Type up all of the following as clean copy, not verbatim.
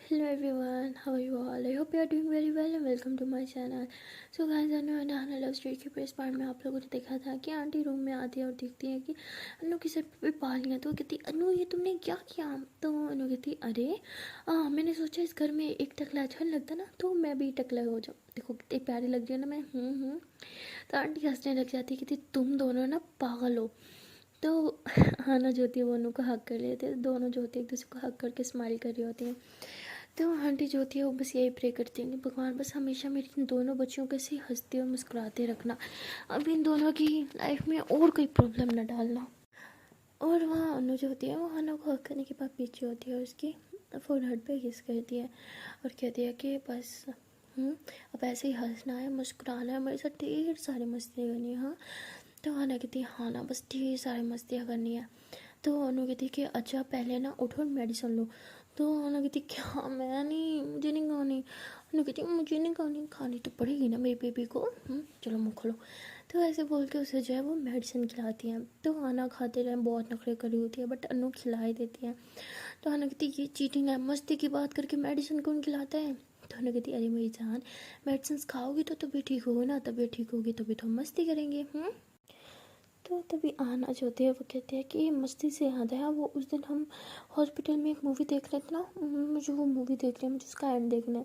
Hello everyone, how are you all? I hope you are doing very well and welcome to my channel. So guys, Anu and Ahana love story के प्रेस part में आप लोगों ने देखा था कि आंटी रूम में आती है और देखती है कि अनु की सर पे बाल हैं। तो वो कहती अनु ये तुमने क्या किया? तो अनु कहती अरे मैंने सोचा इस घर में एक टकला अच्छा नहीं लगता ना, तो मैं भी टकला हो जाऊँ। देखो कितनी प्यारी लग रही है ना मैं। तो आंटी हंसने लग जाती है, कहती तुम दोनों ना पागल हो। तो आना जो होती है वो अनु को हक कर लेते हैं। दोनों जो होती है एक दूसरे को हक करके स्माइल कर रही होती हैं। तो आंटी जो होती है वो बस यही प्रे करती है कि भगवान बस हमेशा मेरी इन दोनों बच्चियों को ऐसे हंसते और मुस्कुराते रखना, अब इन दोनों की लाइफ में और कोई प्रॉब्लम ना डालना। और वहाँ अनु जो होती है वो हाना को हक करने के बाद पीछे होती है और उसकी फोरहेड पे किस करती है और कहती है कि बस अब ऐसे ही हंसना है, मुस्कुराना है, मेरे साथ ढेर सारी मस्ती करनी है। हाँ, तो हाना कहती है हाँ ना बस ढेर सारी मस्तियाँ करनी है। तो अनु कहती है कि अच्छा पहले ना उठो और मेडिसिन लो। तो अनु कहती क्या मैं नहीं, मुझे नहीं खानी। अनु कहती मुझे नहीं खानी, खानी तो पड़ेगी ना मेरी बेबी को। चलो मुँह खोलो। तो ऐसे बोल के उसे जो है वो मेडिसिन खिलाती हैं। तो आना खाते रहे बहुत नखरे करी होती है बट अनु खिला ही देती है। तो आना कहती ये चीटिंग है, मस्ती की बात करके मेडिसिन कौन खिलाता है? तो अनु कहती अरे मेरी जान, मेडिसिन खाओगी तो तभी ठीक होगी ना, तभी ठीक होगी तभी तो हम मस्ती करेंगे। तो तभी आना जो होती है वो कहती है कि मस्ती से याद है वो उस दिन हम हॉस्पिटल में एक मूवी देख रहे थे ना, मुझे वो मूवी देख रही है, मुझे उसका एंड देखना है।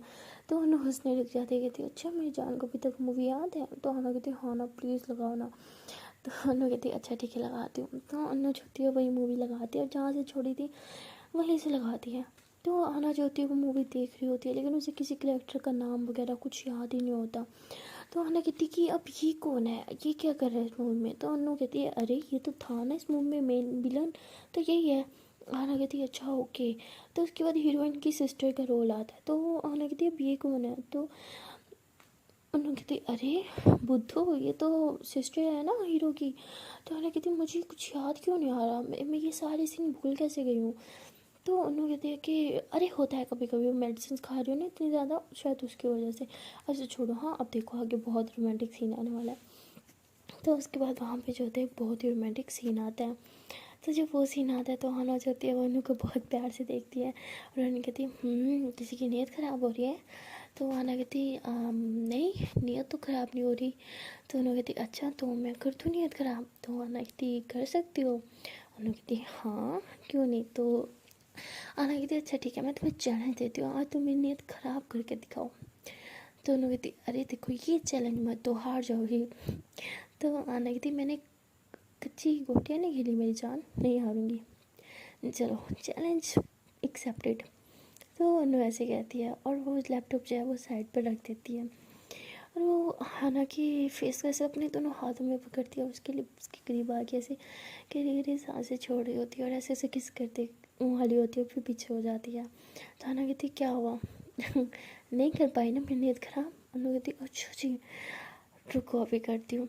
तो अनु हंसने लग जाती है, कहती है अच्छा मेरी जान को अभी तक मूवी याद है? तो अनु कहती है हाँ ना प्लीज़ लगाओ ना। तो अनु कहती है अच्छा ठीक है लगाती हूँ। तो अनु जो होती है वही मूवी लगाती है और जहाँ से छोड़ी थी वहीं से लगाती है। तो आना जो होती है वो मूवी देख रही होती है लेकिन उसे किसी करेक्टर का नाम वगैरह कुछ याद ही नहीं होता। तो आना कहती कि अब ये कौन है, ये क्या कर रहा है इस मूवी में? तो अनु कहती है अरे ये तो था ना इस मूवी में मेन विलन, तो यही है। आना कहती है अच्छा ओके। तो उसके बाद हीरोइन की सिस्टर का रोल आता है। तो आना कहती है अब ये कौन है? तो अनु कहती अरे बुद्धू ये तो सिस्टर है ना हीरो की। तो आना कहती मुझे कुछ याद क्यों नहीं आ रहा, मैं ये सारे सीन भूल कैसे गई हूँ? तो उन्होंने कहती है कि अरे होता है कभी कभी, मेडिसिन खा रही हो ना इतनी ज़्यादा, शायद उसकी वजह से। अच्छा छोड़ो, हाँ अब देखो आगे बहुत रोमांटिक सीन आने वाला है। तो उसके बाद वहाँ पे जो होता है बहुत ही रोमांटिक सीन आता है। तो जब वो सीन आता है तो हाना जो होती है वो अनु को बहुत प्यार से देखती है और अनु कहती है किसी की नीयत ख़राब हो रही है? तो हाना कहती नहीं नीयत तो ख़राब नहीं हो रही। तो अनु कहती अच्छा तो मैं कर दूँ नीयत ख़राब? तो हाना कहती कर सकती हो। अनु कहती हाँ क्यों नहीं। तो आना कहती अच्छा ठीक है मैं तुम्हें चैलेंज देती हूँ, आज तुम मेरी नीयत ख़राब करके दिखाओ। तो उन्होंने कहती अरे देखो ये चैलेंज मत तो हार जाओगी। तो आना कहती मैंने कच्ची गोटियाँ नहीं खेली मेरी जान, नहीं हारूंगी, चलो चैलेंज एक्सेप्टेड। तो अनु ऐसे कहती है और वो लैपटॉप जो है वो साइड पर रख देती है और वो हाना की फेस को ऐसे अपने दोनों हाथों में पकड़ती है और उसके लिप्स के करीब आके ऐसे गहरी गहरी सांसें छोड़ रही होती है और ऐसे ऐसे किस करते वाली होती है फिर पीछे हो जाती है। तो हाना कहती क्या हुआ? नहीं कर पाई ना मेरी नीयत खराब? अनु कहती अच्छा जी रुको अभी करती हूँ।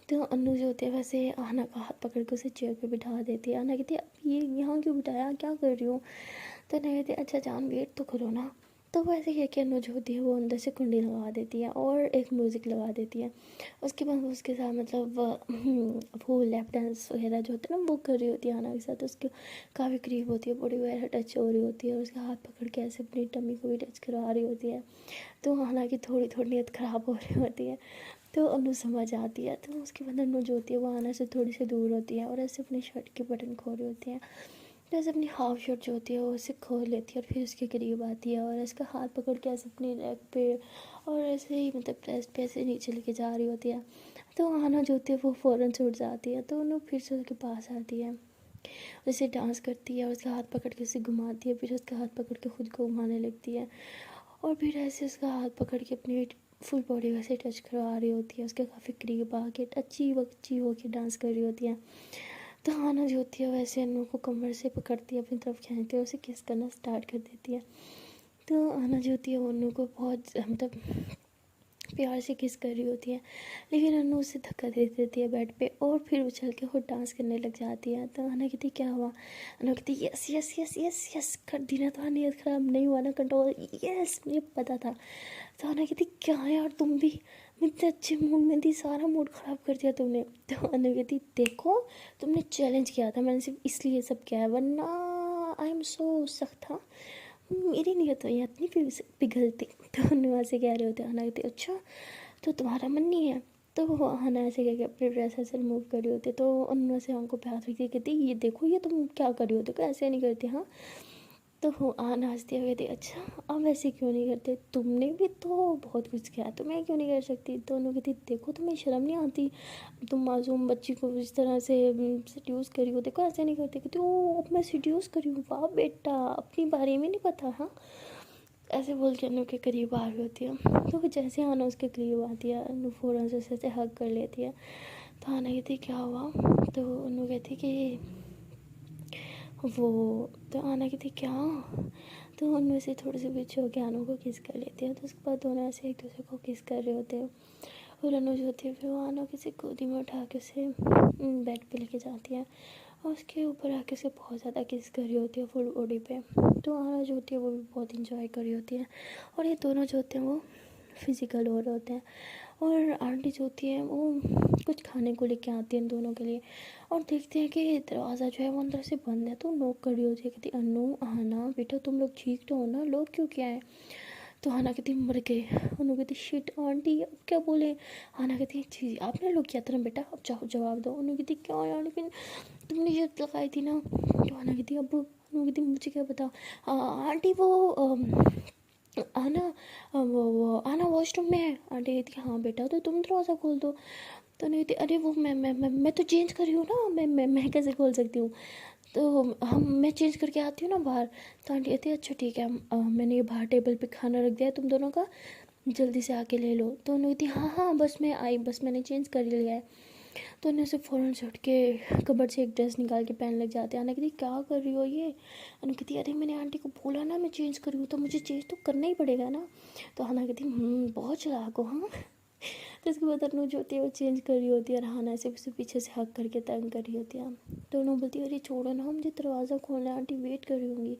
तो अनु जो होते हैं वैसे आना का हाथ पकड़ के उसे चेयर पे बिठा देती है। आना कहती है अब ये यहाँ क्यों बिठाया, क्या कर रही हो? तो नहीं कहती अच्छा जान वेट तो करो ना। तो वो ऐसे कह के अनु जो होती है वो अंदर से कुंडी लगा देती है और एक म्यूज़िक लगा देती है। उसके बाद वो उसके साथ मतलब वो लैप डांस वगैरह जो होता है ना वो कर रही होती है आना के साथ। उसके काफ़ी करीब होती है, बॉडी वगैरह टच हो रही होती है और उसका हाथ पकड़ के ऐसे अपनी टमी को भी टच करवा रही होती है। तो हालांकि थोड़ी थोड़ी नीयत ख़राब हो रही होती है। तो अनु समझ आती है। तो उसके बाद अनु जो होती है वो आना से थोड़ी सी दूर होती है और ऐसे अपनी शर्ट के बटन खोल रही होती है। तो ऐसे अपनी हाफ शर्ट जो होती है वो ऐसे खोल लेती है और फिर उसके करीब आती है और इसका हाथ पकड़ के ऐसे अपनी लेग पे और ऐसे ही मतलब ब्रेस्ट पे ऐसे नीचे लेके जा रही होती है। तो आना जो होती है वो फ़ौरन से उठ जाती है। तो अनु फिर से उसके पास आती है, उसे डांस करती है और उसका हाथ पकड़ के उसे घुमाती है, फिर उसका हाथ पकड़ के खुद को घुमाने लगती है और फिर ऐसे उसका हाथ पकड़ के अपनी फुल बॉडी वैसे टच करवा रही होती है, उसके काफ़ी करीब आके अच्छी बच्ची होके डांस कर रही होती है। तो आना जो होती है वैसे अनु को कमर से पकड़ती है, अपनी तरफ खींचती है, उसे किस करना स्टार्ट कर देती है। तो आना जो होती है वो अनु को बहुत मतलब प्यार से किस कर रही होती है लेकिन अनु उसे धक्का दे देती है बेड पे और फिर उछल के खुद डांस करने लग जाती है। तो आना कहती क्या हुआ? अनु कहती yes yes yes yes yes कर दी ना, तो नीयत ख़राब नहीं हुआ ना कंट्रोल, यस मुझे पता था। तो आना कहती क्या यार तुम भी, मैं इतने अच्छे मूड में थी, सारा मूड ख़राब कर दिया तुमने। तो अनु कहती देखो तुमने चैलेंज किया था, मैंने सिर्फ इसलिए सब किया है, वरना आई एम सो सख्त था, मेरी नीयत तो यहाँ इतनी पिघलती। तो अनु ऐसे कह रहे होते, आना कहती अच्छा तो तुम्हारा मन नहीं है। तो वो आना ऐसे कह के अपनी ड्रेस ऐसे रिमूव कर रही होती। तो अनु ऐसे आंखों पे हाथ रखती कहती ये देखो ये तुम क्या कर रही होते, ऐसे नहीं करते हाँ। तो वो आना हंसती हुई कहती अच्छा अब ऐसे क्यों नहीं करते, तुमने भी तो बहुत कुछ किया, तो मैं क्यों नहीं कर सकती। तो उन्होंने कहती देखो तुम्हें शर्म नहीं आती, तुम मासूम बच्ची को इस तरह से सड्यूस करी हो, देखो ऐसे नहीं करते। कहती ओ अब मैं सड्यूस करी हूँ, वाह बेटा अपनी बारे में नहीं पता हाँ। ऐसे बोल के अनु के करीब आ रही होती है। तो वो जैसे आना उसके करीब आती है, अनु फ़ौरन से ऐसे हग कर लेती है। तो आना कहती क्या हुआ। तो अनु कहती कि वो, तो आना कहती क्या। तो उनमें से थोड़े से पीछे होकर अनु को किस कर लेती है। तो उसके बाद दोनों ऐसे एक दूसरे को किस कर रहे होते हैं। और अनु जो होती है फिर वो आना किसी गोदी में उठा के उसे बेड पे लेके जाती है और उसके ऊपर आके उसे बहुत ज़्यादा किस कर रही होती है फुल बॉडी पे। तो आना जो होती है वो भी बहुत इंजॉय कर रही होती है। और ये दोनों जो होते हैं वो फिज़िकल हो रहे होते हैं। और आंटी जो होती है वो कुछ खाने को लेके आती है इन दोनों के लिए। और देखते हैं कि दरवाज़ा जो है वो अंदर से बंद है। तो नॉक कर रही होती है, कहती अनु आना बेटा तुम लोग ठीक तो हो ना, लोग क्यों क्या है। तो आना कहती मर गए। अनु कहती शिट आंटी अब क्या बोले। आना कहती जी आपने लोग किया था ना बेटा, अब जाओ जवाब दो। अनु कहती क्या यार लेकिन तुमने शर्त लगाई थी ना। तो आना कहती अब अनु कहती मुझे क्या पता। आंटी वो आना वो आना वॉशरूम में है। आंटी कहती हाँ बेटा तो तुम दरवाज़ा खोल दो। तो नहीं कहती अरे वो मैं तो चेंज कर रही हूँ ना, मैं कैसे खोल सकती हूँ। तो मैं चेंज करके आती हूँ ना बाहर। तो आंटी कहती है अच्छा ठीक है, मैंने ये बाहर टेबल पे खाना रख दिया है तुम दोनों का, जल्दी से आके ले लो। तो उन्होंने कहती हाँ हाँ बस मैं आई, बस मैंने चेंज कर लिया है। तो उन्हें से फ़ौरन से उठ के कबर्ड से एक ड्रेस निकाल के पहन लग जाते हैं। आना कहती क्या कर रही हो ये। अनु कहती अरे मैंने आंटी को बोला ना मैं चेंज करी हूँ, तो मुझे चेंज तो करना ही पड़ेगा ना। तो आना कहती बहुत चालाक हो हाँ। तो उसके बाद अनु जो होती है वो चेंज कर रही होती है और हाना से उसे पीछे से हक करके तंग कर रही होती है। तो उन्होंने बोलती है अरे छोड़ो ना मुझे दरवाज़ा खोलना है, आंटी वेट कर रही होंगी।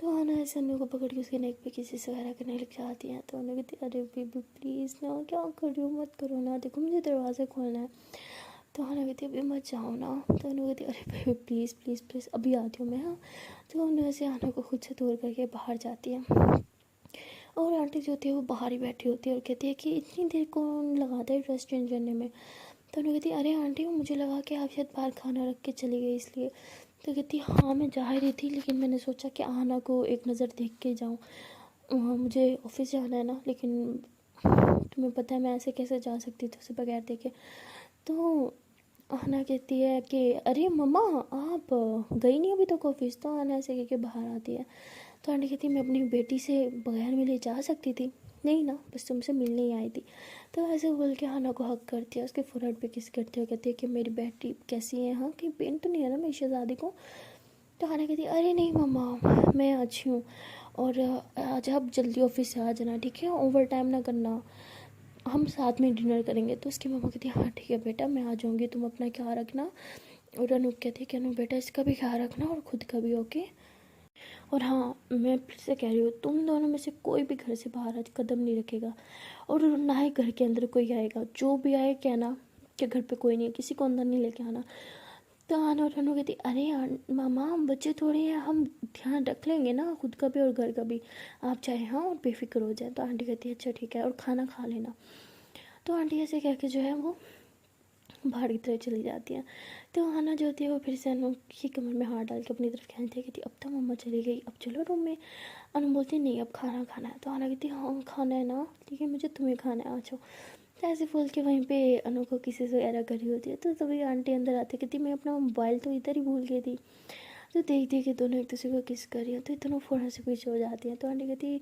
तो आना ऐसे अनु को पकड़ के उसके नेक पे किसी वगैरह करने लग जाती हैं। तो अनु कहती अरे बेबी प्लीज़ ना क्या कर रही हो, मत करो ना, देखो मुझे दरवाज़ा खोलना है। तो अनु कहती अभी मत जाओ ना। तो अनु कहती अरे बेबी प्लीज़ प्लीज़ प्लीज़ अभी आती हूँ मैं हाँ। तो अनु ऐसे आना को खुद से दूर करके बाहर जाती है। और आंटी जो होती है वो बाहर ही बैठी होती है और कहती है कि इतनी देर कौन लगाता है ड्रेस चेंज करने में। तो उन्होंने कहती अरे आंटी मुझे लगा कि आप शायद बाहर खाना रख के चली गई इसलिए। तो कहती हाँ मैं जा ही रही थी लेकिन मैंने सोचा कि आना को एक नज़र देख के जाऊँ, मुझे ऑफिस जाना है ना, लेकिन तुम्हें पता है मैं ऐसे कैसे जा सकती थी उसे बगैर देखे। तो आना कहती है कि अरे मम्मा आप गई नहीं अभी तक ऑफिस। तो आना ऐसे कह के बाहर आती है। तो आंटी कहती मैं अपनी बेटी से बगैर मिले जा सकती थी, नहीं ना बस तुमसे मिलने ही आई थी। तो ऐसे बोल के हाना को हक करती है, उसके फोरहेड पे किस करती है, कहती है कि मेरी बेटी कैसी है हाँ, कहीं पेन तो नहीं है ना मेरी शहजादी को। तो हाना कहती है अरे नहीं मम्मा मैं अच्छी हूँ, और आज आप जल्दी ऑफिस से आ जाना ठीक है, ओवर टाइम ना करना, हम साथ में डिनर करेंगे। तो उसकी मम्मा कहती है हाँ ठीक है बेटा मैं आ जाऊँगी, तुम अपना ख्याल रखना। और अनूप कहती है कि अनूप बेटा इसका भी ख्याल रखना और ख़ुद का भी, ओके। और हाँ मैं फिर से कह रही हूँ तुम दोनों में से कोई भी घर से बाहर आज कदम नहीं रखेगा और ना ही घर के अंदर कोई आएगा, जो भी आए कहना कि घर पे कोई नहीं है, किसी को अंदर नहीं लेके आना। तो आना और अनु कहती अरे मामा हम बच्चे थोड़े हैं, हम ध्यान रख लेंगे ना खुद का भी और घर का भी, आप चाहे हाँ और बेफिक्र हो जाए। तो आंटी कहती है अच्छा ठीक है और खाना खा लेना। तो आंटी ऐसे कह के जो है वो बाहर की तरफ चली जाती हैं। तो आना जो होती है वो फिर से अनु की कमर में हाथ डाल के अपनी तरफ खींचती है, कहती अब तो मम्मा चली गई अब चलो रूम में। अनु बोलती नहीं अब खाना खाना है। तो आना कहती हाँ खाना है ना, लेकिन मुझे तुम्हें खाना है आ जाओ। तो ऐसे बोल के वहीं पे अनु को किसी से वगैरह करी होती है। तो तभी आंटी अंदर आती कहती मैं अपना मोबाइल तो इधर ही भूल गई थी। तो देखती है कि दोनों एक दूसरे को किस कर रही हैं, तो दोनों फ़ौरन से पीछे हो जाती हैं। तो आंटी कहती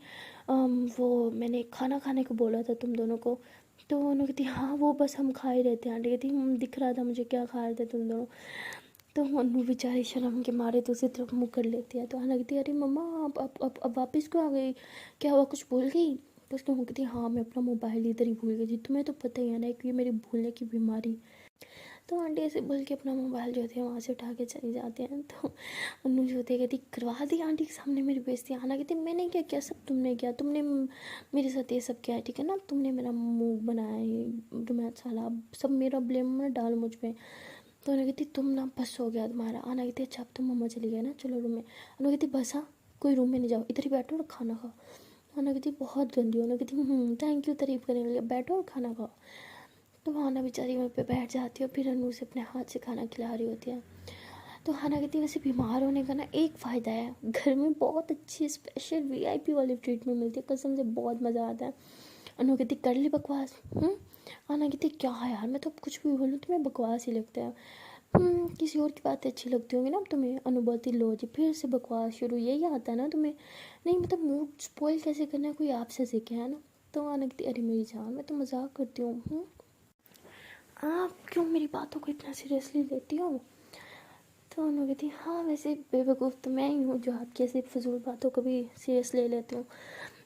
वो मैंने खाना खाने को बोला था तुम दोनों को। तो उन्होंने कहती हाँ वो बस हम खा ही रहे थे। आंटी कहती दिख रहा था मुझे क्या खा रहे थे तुम दोनों। तो अनु बेचारी शर्म के मारे तो उसी तरफ मुँह कर लेती है। तो आना कहती अरे मम्मा अब वापस क्यों आ गई, क्या हुआ कुछ भूल गई। तो उसकी मम्मी कहती हाँ मैं अपना मोबाइल इधर ही भूल गई थी, तुम्हें तो पता ही है ना कि ये मेरी भूलने की बीमारी। तो आंटी ऐसे बोल के अपना मोबाइल जो होते हैं वहाँ से उठा के चली जाते हैं। तो अनु जो होती है कहती करवा दी आंटी के सामने मेरी बेइज्जती। आना कहती मैंने क्या किया, सब तुमने किया, तुमने मेरे साथ ये सब किया है ठीक है ना, तुमने मेरा मुंह बनाया है जो मैं अच्छा लगा, सब मेरा ब्लेम ना डाल मुझ पर। तो उन्हें कहती तुम ना बस हो गया तुम्हारा। आना कहती अच्छा अब तो मम्मा चली गई ना चलो रूम में। अनु कहती बस हाँ कोई रूम में नहीं जाओ, इधर ही बैठो और खाना खाओ। आना कहती बहुत गंदी हो, कहती थैंक यू तारीफ़ करने के लिए, बैठो और खाना खाओ। तो आना बेचारी वहीं पे बैठ जाती है और फिर अनु से अपने हाथ से खाना खिला रही होती है। तो हाना कहती है वैसे बीमार होने का ना एक फ़ायदा है, घर में बहुत अच्छी स्पेशल VIP वाली ट्रीटमेंट मिलती है, कसम से बहुत मज़ा आता है। अनु कहती कर ली बकवास। आना कहती क्या है यार, मैं तो अब कुछ भी बोलूँ तुम्हें बकवास ही लगता है। किसी और की बातें अच्छी लगती होंगी ना अब तुम्हें। अनु बोलती लो जी फिर से बकवास शुरू, यही आता है ना तुम्हें। नहीं मतलब मूड स्पॉइल कैसे करना है कोई आपसे सीखे, है ना। तो आना कहती अरे मेरी जान मैं तो मजाक करती हूँ। आप क्यों मेरी बातों को इतना सीरियसली लेती हो। तो अनु कहती हाँ वैसे बेवकूफ़ तो मैं ही हूँ जो आपकी ऐसी फजूल बातों को भी सीरियस ले लेती हूँ।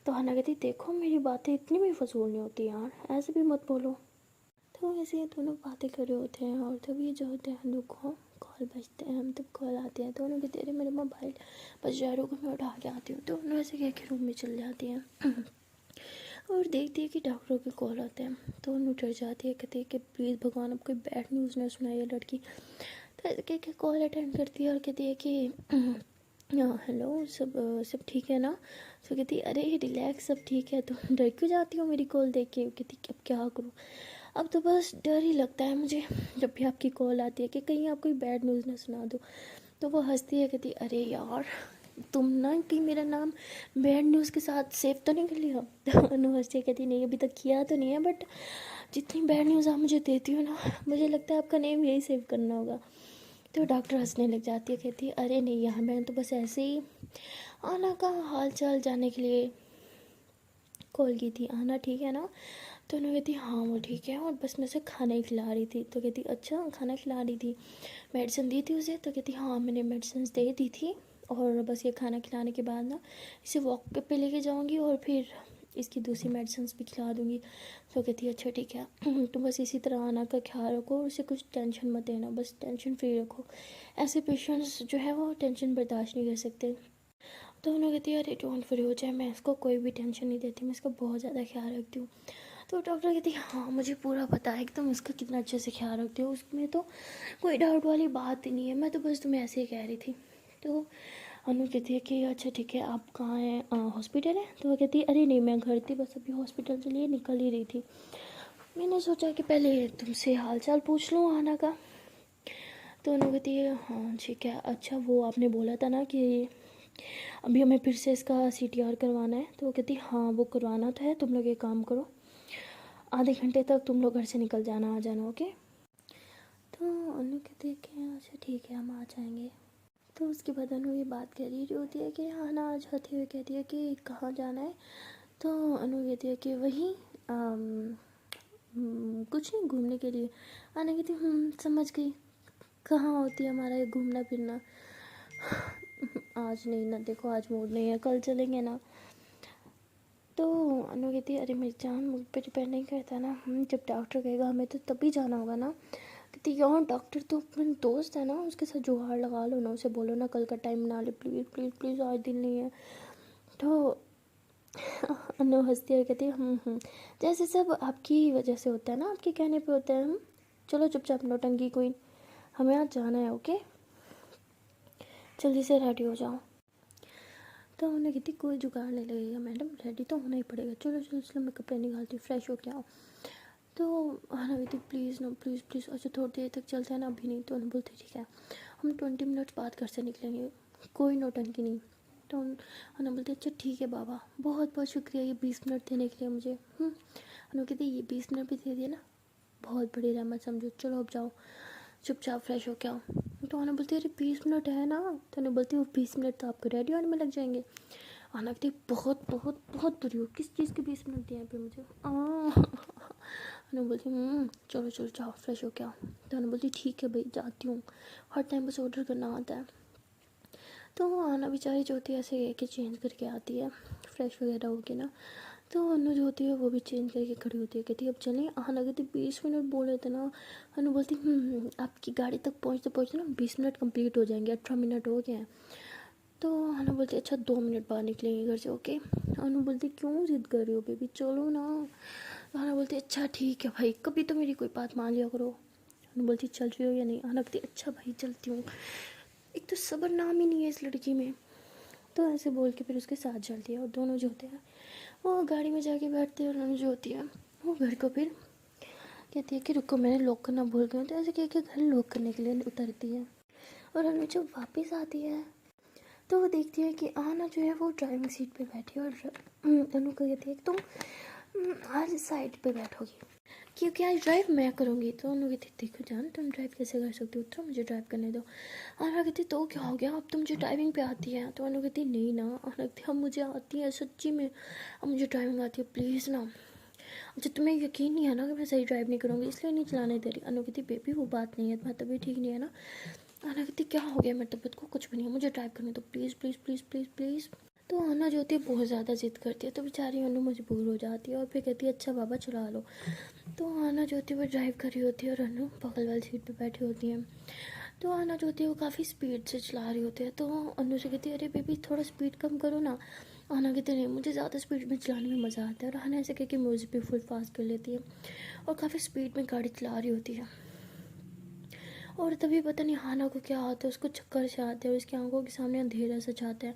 तो आना कहती देखो मेरी बातें इतनी भी फजूल नहीं होती यार, ऐसे भी मत बोलो। तो ऐसे ये दोनों बातें कर रहे होते हैं और तभी जो होते हैं अनु को कॉल बजते हैं, हम तब कॉल आते हैं। तो अनु कहती अरे मेरा मोबाइल बज जा रहा, मैं उठा के आती हूँ। तो अनु ऐसे कह के रूम में चल जाती हैं और देखती है कि डॉक्टरों के कॉल आते हैं। तो अनु डर जाती है, कहती है कि प्लीज़ भगवान अब कोई बैड न्यूज़ ना सुनाई है लड़की। तो ऐसे कह के कॉल अटेंड करती है और कहती है कि हेलो सब ठीक है ना। तो कहती अरे रिलैक्स सब ठीक है। तो डर क्यों जाती हो मेरी कॉल देख के। कहती अब क्या करूँ, अब तो बस डर ही लगता है मुझे जब भी आपकी कॉल आती है कि कहीं आप कोई बैड न्यूज़ ना सुना दो। तो वो हंसती है, कहती अरे यार तुम ना कहीं मेरा नाम बैड न्यूज़ के साथ सेव तो नहीं कर लिया। तो अनु हंसती है, कहती नहीं अभी तक किया तो नहीं है, बट जितनी बैड न्यूज़ आप मुझे देती हो ना मुझे लगता है आपका नेम यही सेव करना होगा। तो डॉक्टर हंसने लग जाती है, कहती है अरे नहीं यार मैंने तो बस ऐसे ही आना का हाल चाल जानने के लिए कॉल की थी, आना ठीक है ना। तो उन्होंने कहती हाँ वो ठीक है और बस मैं उसे खाना ही खिला रही थी। तो कहती अच्छा खाना खिला रही थी, मेडिसिन दी थी उसे। तो कहती हाँ मैंने मेडिसिन दे दी थी और बस ये खाना खिलाने के बाद ना इसे वॉक पे लेके जाऊँगी और फिर इसकी दूसरी मेडिसिन भी खिला दूँगी। तो कहती है अच्छा ठीक है तो बस इसी तरह आना का ख्याल रखो और उसे कुछ टेंशन मत देना, बस टेंशन फ्री रखो। ऐसे पेशेंट्स जो है वो टेंशन बर्दाश्त नहीं कर सकते। तो उन्होंने कहती है अरे डोंट वरी, हो जाए मैं इसको कोई भी टेंशन नहीं देती, मैं इसका बहुत ज़्यादा ख्याल रखती हूँ। तो डॉक्टर कहती है हाँ मुझे पूरा पता है एकदम इसका कितना अच्छे से ख्याल रखती हो, उसमें तो कोई डाउट वाली बात ही नहीं है, मैं तो बस तुम्हें ऐसे ही कह रही थी। तो अनु कहती है कि अच्छा ठीक है आप कहाँ हैं, हॉस्पिटल है। तो वो कहती है अरे नहीं मैं घर थी, बस अभी हॉस्पिटल के लिए निकल ही रही थी, मैंने सोचा कि पहले तुमसे हाल चाल पूछ लूँ आना का। तो अनु कहती है हाँ ठीक है, अच्छा वो आपने बोला था ना कि अभी हमें फिर से इसका CTR करवाना है। तो वो कहती हाँ वो करवाना तो है, तुम लोग एक काम करो आधे घंटे तक तुम लोग घर से निकल जाना, आ जाना ओके। तो अनु कहती है कि अच्छा ठीक है हम आ जाएंगे। तो उसके बाद अनु ये बात कह रही होती है कि हाँ ना आ जाती हुई कहती है कि कहाँ जाना है। तो अनु कहती है कि वहीं कुछ नहीं घूमने के लिए। आना कहती समझ गई, कहाँ होती है हमारा ये घूमना फिरना। आज नहीं ना, देखो आज मूड नहीं है, कल चलेंगे ना। तो अनु कहती है अरे मेरी जान मुझ पर डिपेंड नहीं करता ना, जब डॉक्टर कहेगा हमें तो तभी जाना होगा ना। कहती यार डॉक्टर तो अपना दोस्त है ना, उसके साथ जुगाड़ लगा लो ना, उसे बोलो ना कल का टाइम बना ले प्लीज़ प्लीज़ प्लीज़, आज दिन नहीं है। तो अनु हंसती है, कहती है जैसे सब आपकी वजह से होता है ना, आपके कहने पे होता है। चलो चुपचाप नौटंकी क्वीन, हमें आज जाना है ओके, जल्दी से रेडी हो जाओ। तो उन्होंने कहती कोई जुगाड़ नहीं लगेगा मैडम, रेडी तो होना ही पड़ेगा, चलो चलो चलो मैं कपड़े निकालती हूँ, फ्रेश हो के आओ। तो आना कहती प्लीज़ ना प्लीज़ प्लीज़, अच्छा थोड़ी देर तक चलते हैं ना, अभी नहीं। तो उन्होंने बोलती ठीक है हम 20 मिनट्स बाद घर से निकलेंगे, कोई नौटंकी नहीं। तो उन्होंने बोलती अच्छा ठीक है बाबा, बहुत बहुत शुक्रिया ये 20 मिनट देने के लिए मुझे। उन्होंने कहती ये 20 मिनट भी दे दिए ना, बहुत बड़ी रहमत समझो, चलो अब जाओ चुपचाप फ्रेश हो के आओ। तो आना बोलती है अरे 20 मिनट है ना। तो उन्हें बोलती वो 20 मिनट तो आपको रेडी होने में लग जाएंगे। आना कहती बहुत बहुत बहुत बुरी हो, किस चीज़ के 20 मिनट दिए हैं पे मुझे। उन्हें बोलती चलो चलो जाओ फ्रेश हो के आओ। तो उन्हें बोलती ठीक है भाई जाती हूँ, हर टाइम बस ऑर्डर करना आता है। तो आना बेचारी जो होती है ऐसे कि चेंज करके आती है, फ्रेश वगैरह होगी ना। तो अनु जो होती है वो भी चेंज करके खड़ी होती है, कहती है अब चलें। आना कहती 20 मिनट बोले थे ना। अनु बोलती आपकी गाड़ी तक पहुँचते पहुँचते ना 20 मिनट कंप्लीट हो जाएंगे, 18 मिनट हो गए हैं। तो अनु बोलती अच्छा 2 मिनट बाद निकलेंगे घर से ओके। अनु बोलती क्यों जिद कर रही हो बेबी, चलो ना। आना बोलती अच्छा ठीक है भाई, कभी तो मेरी कोई बात मान लिया करो। अनु बोलती चल रही हो या नहीं। आना कहती अच्छा भाई चलती हूँ। एक तो सब्र नाम ही नहीं है इस लड़की में, तो ऐसे बोल के फिर उसके साथ चलती है और दोनों जो होते हैं वो गाड़ी में जाके बैठते हैं और अनु जो होती है वो घर को फिर कहती है कि रुको मैंने लॉक करना भूल गई हूँ। तो ऐसे कह के घर लॉक करने के लिए उतरती है और अनु जब वापस आती है तो वो देखती है कि आना जो है वो ड्राइविंग सीट पे बैठी है और अनु को कहती है कि तुम हर साइड पे बैठोगी क्योंकि आज ड्राइव मैं करूँगी। तो अनु कहती देखो जान तुम ड्राइव कैसे कर सकती हो, उतरो मुझे ड्राइव करने दो। आना कहती तो क्या हो गया, अब तो मुझे ड्राइविंग पे आती है। तो अनु कहती नहीं ना। आना कहती अब मुझे आती है सच्ची में, अब मुझे ड्राइविंग आती है प्लीज़ ना। अच्छा तुम्हें यकीन नहीं है ना कि मैं सही ड्राइव नहीं करूँगी इसलिए नहीं चलाने दे रही। अनु कहती बेबी वो बात नहीं है, तुम्हारी तबीयत ठीक नहीं है ना। आना कहती क्या हो गया, मेरी तबीयत को कुछ भी नहीं है, मुझे ड्राइव करने दो please please please please please. तो आना जो होती है बहुत ज़्यादा जिद करती है तो बेचारी अनु मजबूर हो जाती है और फिर कहती है अच्छा बाबा चला लो। तो आना जो होती है वो ड्राइव कर रही होती है और अनु बगल वाली सीट पे बैठी होती है। तो आना जो होती है वो काफ़ी स्पीड से चला रही होती है। तो अनु से कहती है अरे बेबी थोड़ा स्पीड कम करो ना। आना कहती नहीं मुझे ज़्यादा स्पीड में चलाने में मज़ा आता है। और आना ऐसे कह के म्यूज़िक भी फुल फास्ट कर लेती है और काफ़ी स्पीड में गाड़ी चला रही होती है। और तभी पता नहीं हाना को क्या आता है, उसको चक्कर से आते हैं, उसकी आंखों के सामने अंधेरा सा छाता है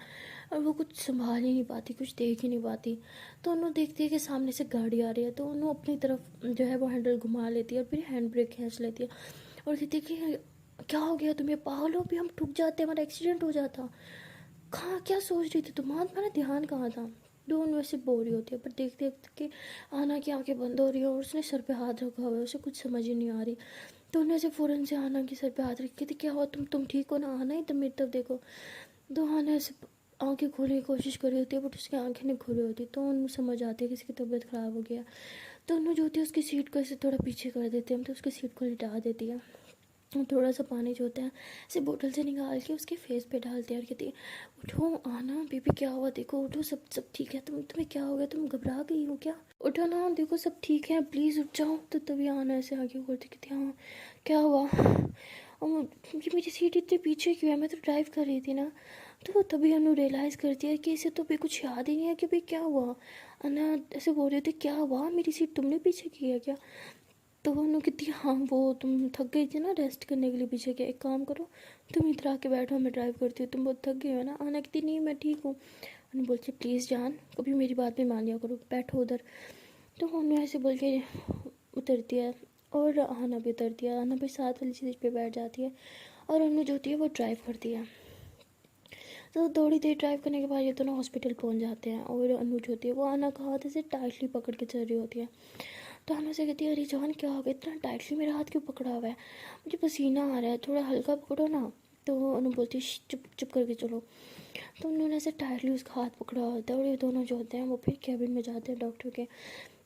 और वो कुछ संभाल ही नहीं पाती, कुछ देख ही नहीं पाती। तो उन्होंने देखती है कि सामने से गाड़ी आ रही है तो उन्होंने अपनी तरफ जो है वो हैंडल घुमा लेती है और फिर हैंड ब्रेक खींच लेती है और कहती है कि क्या हो गया तुम्हें, पागल हो भी, हम ठुक जाते हमारा एक्सीडेंट हो जाता। कहाँ क्या सोच रही थी तुम्हारा ध्यान कहाँ था। दोनों ऐसे बोल रही होती है पर देखते देखते कि आना की आंखें बंद हो रही है और उसने सर पे हाथ रखा हुआ है, उसे कुछ समझ ही नहीं आ रही। तो उन्हें से फ़ौरन से आना की सर पे हाथ रखी थी क्या हुआ, तुम ठीक हो ना। आना ही तुम मेरी तरफ देखो। तो आना ऐसे आंखें खोलने की कोशिश कर रही होती है बट उसकी आंखें नहीं खुली होती। तो उन्हें समझ आती है कि इसकी तबीयत ख़राब हो गया। तो उन्हें जो होती है उसकी सीट को ऐसे थोड़ा पीछे कर देते हैं तो उसकी सीट को लिटा देती है। थोड़ा सा पानी जो होता है ऐसे बोतल से निकाल के उसके फेस पे डालते हैं और कहती है उठो आना बेबी क्या हुआ, देखो उठो, सब सब ठीक है, तुम्हें क्या हो गया, तुम घबरा गई हो क्या, उठो ना, देखो सब ठीक है प्लीज़ उठ जाओ। तो तभी आना ऐसे आगे करती कहती हाँ क्या हुआ, और ये मेरी सीट इतने पीछे क्यों है, मैं तो ड्राइव कर रही थी ना। तो तभी अनु रियलाइज़ करती है कि इसे तो भी कुछ याद ही नहीं है कि भाई क्या हुआ। अना ऐसे बोल रही थी क्या हुआ, मेरी सीट तुमने पीछे की है क्या। तो उन्होंने कहती हाँ वो तुम थक गई थी ना, रेस्ट करने के लिए पीछे गया, एक काम करो तुम इधर आके बैठो, मैं ड्राइव करती हूँ, तुम बहुत थक गई हो ना। आना कहती नहीं मैं ठीक हूँ। उन्होंने बोलती प्लीज़ जान कभी मेरी बात भी मान लिया करो, बैठो उधर। तो उन्होंने ऐसे बोल के उतरती है और आना भी उतरती है। आना भी साथ वाली सीट पे बैठ जाती है और अनु जो होती है वो ड्राइव करती है। तो थोड़ी देर ड्राइव करने के बाद ये दोनों हॉस्पिटल पहुँच जाते हैं और अनु जो होती है वो आना का हाथ ऐसे टाइटली पकड़ के चल रही होती है। तो आना से कहती है अरे जान क्या हो गया, इतना टाइटली मेरा हाथ क्यों पकड़ा हुआ है, मुझे पसीना आ रहा है, थोड़ा हल्का पकड़ो ना। तो अनु बोलती है चुप चुप करके चलो। तो उन्होंने ऐसे टाइटली उसका हाथ पकड़ा होता है और ये दोनों जो होते हैं वो फिर कैबिन में जाते हैं डॉक्टर के।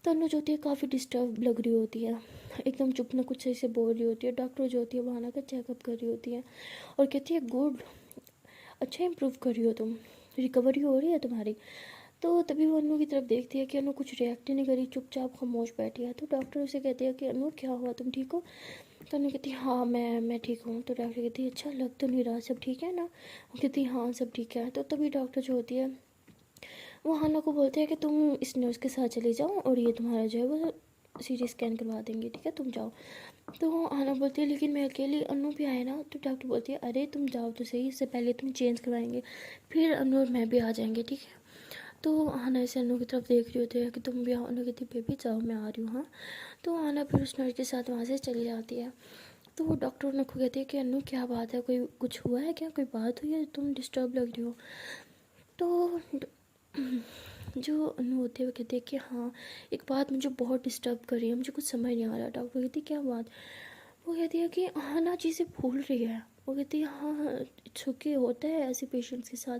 तो अनु जो होती है काफ़ी डिस्टर्ब लग रही होती है, एकदम चुप ना कुछ ऐसे बोल रही होती है। डॉक्टर जो होती है वो आना का चेकअप कर रही होती है और कहती है गुड, अच्छा इम्प्रूव कर रही हो तुम, रिकवरी हो रही है तुम्हारी। तो तभी वो अनु की तरफ देखती है कि अनु कुछ रिएक्ट ही नहीं करी, चुपचाप खामोश बैठी है। तो डॉक्टर उसे कहती है कि अनु क्या हुआ, तुम ठीक हो। तो अनु कहती है हाँ मैं ठीक हूँ। तो डॉक्टर कहती है अच्छा लग तो नहीं रहा, सब ठीक है ना। वो कहती है हाँ सब ठीक है। तो तभी डॉक्टर जो होती है वो हाना को बोलते हैं कि तुम इस नर्स के साथ चले जाओ और ये तुम्हारा जो है वो सीटी स्कैन करवा देंगे, ठीक है तुम जाओ। तो आना बोलती है लेकिन मैं अकेली, अनु भी आए ना। तो डॉक्टर बोलती है अरे तुम जाओ तो सही, इससे पहले तुम चेंज करवाएंगे, फिर अनु और मैं भी आ जाएंगे, ठीक है। तो आना ऐसे अनु की तरफ देख रही होती है कि तुम भी आओ। अनु कहती बेबी जाओ मैं आ रही हूँ हाँ। तो आना फिर उस नर्स के साथ वहाँ से चली जाती है। तो वो डॉक्टर अनु को कहती है कि अनु क्या बात है, कोई कुछ हुआ है क्या, कोई बात हुई है, तुम डिस्टर्ब लग रही हो। तो जो अनु होती है वो कहती है कि हाँ एक बात मुझे बहुत डिस्टर्ब कर रही है, मुझे कुछ समझ नहीं आ रहा। डॉक्टर कहती है क्या बात। वो कहती है कि हाँ ना चीज़ें भूल रही है। वो कहती है हाँ इट्स ओके, होता है ऐसे पेशेंट्स के साथ,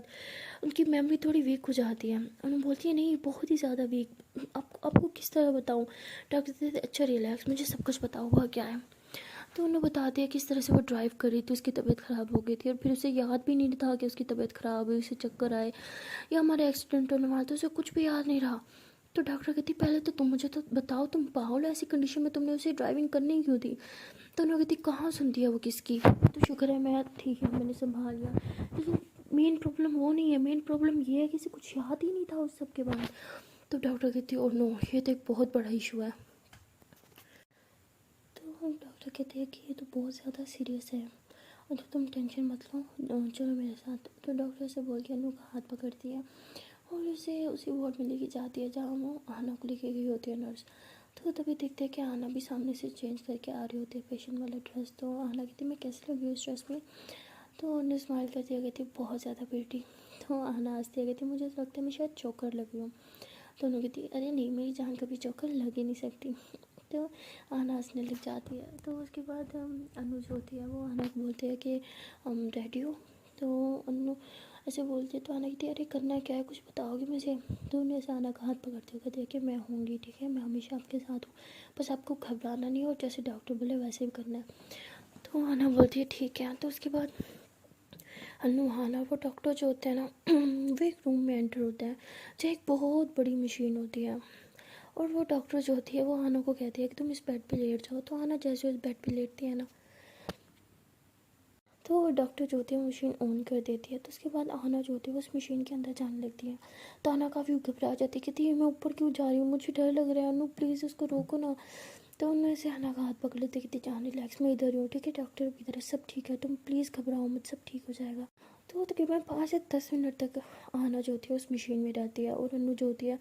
उनकी मेमोरी थोड़ी वीक हो जाती है। उन्होंने बोलती है नहीं बहुत ही ज़्यादा वीक, आपको किस तरह बताऊँ। डॉक्टर कहते अच्छा रिलैक्स, मुझे सब कुछ बताओ हुआ क्या है। तो उन्हें बताते हैं किस तरह से वो ड्राइव कर रही थी, उसकी तबीयत ख़राब हो गई थी और फिर उसे याद भी नहीं था कि उसकी तबीयत ख़राब हुई, उसे चक्कर आए या हमारा एक्सीडेंट होने वाला था, उसे कुछ भी याद नहीं रहा। तो डॉक्टर कहती पहले तो तुम मुझे तो बताओ, तुम पागल ऐसी कंडीशन में तुमने उसे ड्राइविंग करनी क्यों दी। तो उन्होंने कहती कहाँ सुनती है वो किसकी, तो शुक्र है मैं ठीक है मैंने संभाल लिया। लेकिन मेन प्रॉब्लम वो नहीं है, मेन प्रॉब्लम ये है कि इसे कुछ याद ही नहीं था उस सब के बाद। तो डॉक्टर कहती ओ नो ये तो एक बहुत बड़ा इशू है। तो डॉक्टर कहते हैं कि ये तो बहुत ज़्यादा सीरियस है, तो तुम टेंशन मत लो, चलो मेरे साथ। तो डॉक्टर से बोल के अनु का हाथ पकड़ती है और उसे उसी वार्ड में लेके जाती है जहाँ वो आना को लेके गई होती है नर्स। तो तभी देखते हैं कि आना भी सामने से चेंज करके आ रही होती है पेशेंट वाला ड्रेस। तो आना कहती मैं कैसी लगी उस ड्रेस में? तो उन्हें स्माइल करती है, कहती बहुत ज़्यादा बेटी। तो आना हंसती है, कहती मुझे तो लगता है मैं शायद चोकर लगी हूँ। तो उन्होंने कहती अरे नहीं, मेरी जान कभी चोकर लग ही नहीं सकती। तो आना हंसने लग जाती है। तो उसके बाद अनुज होती है, वो आना को बोलते हैं कि रेडी हो? तो अनु ऐसे बोलती है। तो आना कहती है अरे करना क्या है, कुछ बताओगे मुझे? तो उन्हें ऐसे आना का हाथ पकड़ते हुए कहते हैं कि मैं होंगी, ठीक है, मैं हमेशा आपके साथ हूँ, बस आपको घबराना नहीं और जैसे डॉक्टर बोले वैसे ही करना है। तो आना बोलती है ठीक है। तो उसके बाद अनु आना वो डॉक्टर जो होते हैं ना वो एक रूम में एंटर होते हैं जो एक बहुत बड़ी मशीन होती है। और वो डॉक्टर जो होती है वो आना को कहती है कि तुम इस बेड पे लेट जाओ। तो आना जैसे उस बेड पे लेटती है ना, तो वो डॉक्टर जो होती है वो मशीन ऑन कर देती है। तो उसके बाद आना जो होती है वो उस मशीन के अंदर जाने लगती है। तो आना काफ़ी घबरा जाती है, कहती है मैं ऊपर क्यों जा रही हूँ, मुझे डर लग रहा है, अनु प्लीज़ उसको रोको ना। तो उनमें से आना का हाथ पकड़ लेते, कहती जान रिलैक्स, मैं इधर ही हूँ, ठीक है, डॉक्टर भी इधर है, सब ठीक है, तुम प्लीज़ घबराओ मत, सब ठीक हो जाएगा। तो तकरीबन 5 से 10 मिनट तक आना जो होती है उस मशीन में रहती है। और अनु जो होती है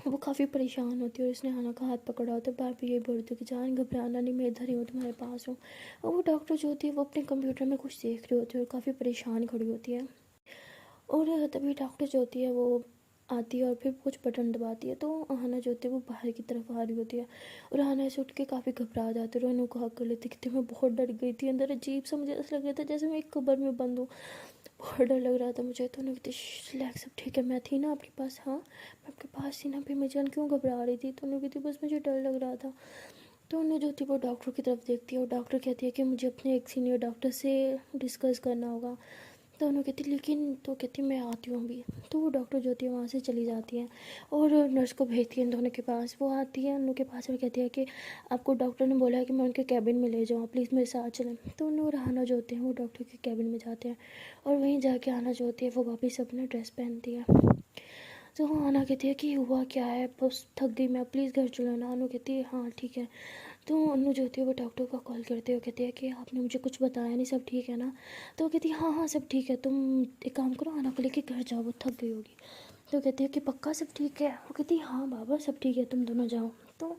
वो काफ़ी परेशान होती है और उसने आना का हाथ पकड़ा होता है, बार बार ये बोलती है कि जान घबराना नहीं, मैं इधर ही हूँ, तुम्हारे पास हूँ। और वो डॉक्टर जो होती है वो अपने कंप्यूटर में कुछ देख रही होती है और काफ़ी परेशान खड़ी होती है। और तभी डॉक्टर जो होती है वो आती है और फिर कुछ बटन दबाती है। तो आना जो होती है वो बाहर की तरफ आ रही होती है और आना ऐसे उठ के काफ़ी घबरा जाती है और अनु को हक कर लेती कि मैं बहुत डर गई थी, अंदर अजीब सा मुझे ऐसा लग रहा था जैसे मैं एक कब्र में बंद हूँ, बहुत डर लग रहा था मुझे। तो उन्होंने कहती रिलैक्स, सब ठीक है, मैं थी ना आपके पास, हाँ मैं आपके पास थी ना, फिर मैं जान क्यों घबरा रही थी? तो उन्होंने कहती बस मुझे डर लग रहा था। तो उन्हें जो थी वो डॉक्टर की तरफ देखती है और डॉक्टर कहती है कि मुझे अपने एक सीनियर डॉक्टर से डिस्कस करना होगा। तो उन्होंने कहती लेकिन, तो कहती मैं आती हूँ अभी। तो वो डॉक्टर जो होती है वहाँ से चली जाती है और नर्स को भेजती है इन दोनों के पास। वो आती है उनके पास और कहती है कि आपको डॉक्टर ने बोला है कि मैं उनके कैबिन में ले जाऊँ, प्लीज़ मेरे साथ चलें। तो उन्हें और आना जो होते हैं वो डॉक्टर के कैबिन में जाते हैं और वहीं जाके आना जो होती है वो वापस अपना ड्रेस पहनती है। तो वो आना कहती है कि हुआ क्या है, बस थक गई मैं, प्लीज़ घर चलो ना। अनु कहती है हाँ ठीक है। तो अनु जो होती है वो डॉक्टर को कॉल करते हुए कहती है कि आपने मुझे कुछ बताया नहीं, सब ठीक है ना? तो वो कहती है हाँ हाँ सब ठीक है, तुम एक काम करो, आना को लेके घर जाओ, वो थक गई होगी। तो कहती है कि पक्का सब ठीक है? वो कहती है हाँ बाबा सब ठीक है, तुम दोनों जाओ। तो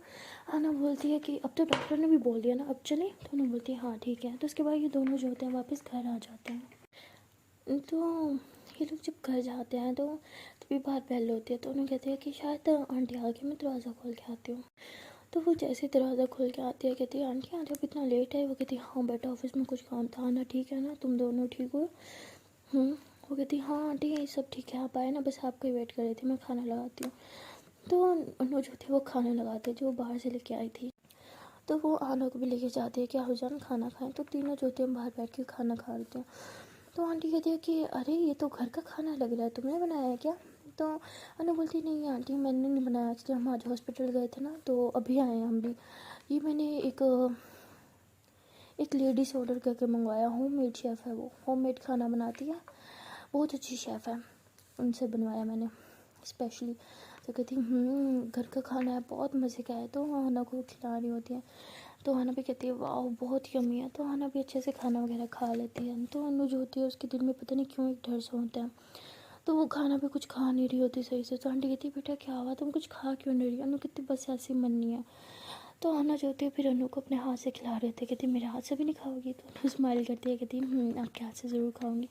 आना बोलती है कि अब तो डॉक्टर ने भी बोल दिया ना, अब चलें? तो अनु बोलती है हाँ ठीक है। तो उसके बाद ये दोनों जो होते हैं वापस घर आ जाते हैं। तो ये लोग जब घर जाते हैं तो तभी बाहर बेल होती है। तो उन्हें कहते हैं कि शायद आंटी आ गई, मैं दरवाज़ा खोल के आती हूँ। तो वो जैसे दरवाज़ा खोल के आती है कहती है आंटी आज आप इतना लेट है? वो कहती है हाँ बेटा ऑफिस में कुछ काम था ना, ठीक है ना, तुम दोनों ठीक हो? वो कहती हाँ आंटी ये सब ठीक है, आप आए ना, बस आपका ही वेट कर रही थी, मैं खाना लगाती हूँ। तो अनु जो थी वो खाना लगाते जो बाहर से लेके आई थी। तो वो आना को भी लेके जाती है कि आओ जान खाना खाएं। तो तीनों जो थे हम बाहर बैठ के खाना खा रहे थे। तो आंटी कहती है कि अरे ये तो घर का खाना लग रहा है, तुमने बनाया है क्या? तो अनु बोलती नहीं आंटी मैंने नहीं बनाया, एक्चुअली हम आज हॉस्पिटल गए थे ना, तो अभी आए हैं हम भी। ये मैंने एक लेडीज़ ऑर्डर करके मंगवाया, होम मेड शेफ़ है, वो होम मेड खाना बनाती है, बहुत अच्छी शेफ़ है, उनसे बनवाया मैंने स्पेशली। तो कहती घर का खाना है, बहुत मज़े का है। तो आना को खिला रही होती है। तो आना भी कहती है वाह बहुत यम्मी है। तो आना भी अच्छे से खाना वगैरह खा लेती है। तो अनु जो होती है उसके दिल में पता नहीं क्यों एक डर सा होता है, तो वो खाना भी कुछ खा नहीं रही होती सही से। तो आंटी कहती है बेटा क्या हुआ, तुम कुछ खा क्यों नहीं रही? अनु कहती बस ऐसे मन नहीं है। तो आना जो होती है फिर अनु को अपने हाथ से खिला रहे थे, कहती मेरे हाथ से भी नहीं खाओगी? तो अनु स्माइल करती है, कहती आपके हाथ से ज़रूर खाऊंगी।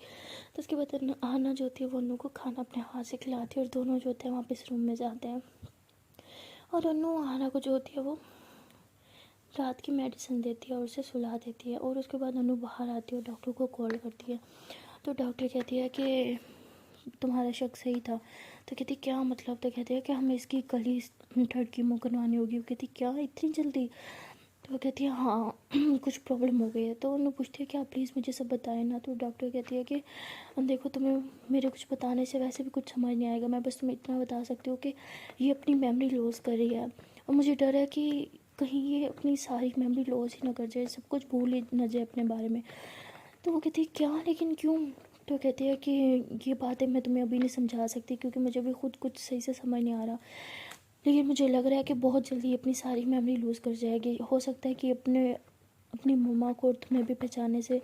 तो उसके बाद आना जो होती है वो अनु को खाना अपने हाथ से खिलाती है और दोनों जो होते हैं वापस रूम में जाते हैं। और अनु आना को जो होती है वो रात की मेडिसिन देती है और उसे सुला देती है। और उसके बाद अनु बाहर आती है और डॉक्टर को कॉल करती है। तो डॉक्टर कहती है कि तुम्हारा शक सही था। तो कहती क्या मतलब? तो कहती है कि हमें इसकी कल ही थर्ड कीमो करवानी होगी। वो कहती क्या इतनी जल्दी? तो वो कहती है हाँ कुछ प्रॉब्लम हो गई है। तो उन्होंने पूछती है कि आप प्लीज़ मुझे सब बताएं ना। तो डॉक्टर कहती है कि देखो तुम्हें मेरे कुछ बताने से वैसे भी कुछ समझ नहीं आएगा, मैं बस तुम्हें इतना बता सकती हूँ कि ये अपनी मेमोरी लॉस कर रही है और मुझे डर है कि कहीं ये अपनी सारी मेमोरी लॉस ही ना कर जाए, सब कुछ भूल ही न जाए अपने बारे में। तो वो कहती है क्या, लेकिन क्यों? तो कहती है कि ये बातें मैं तुम्हें अभी नहीं समझा सकती क्योंकि मुझे भी खुद कुछ सही से समझ नहीं आ रहा, लेकिन मुझे लग रहा है कि बहुत जल्दी अपनी सारी मेमोरी लूज़ कर जाएगी। हो सकता है कि अपने अपनी मम्मा को और तुम्हें भी पहचानने से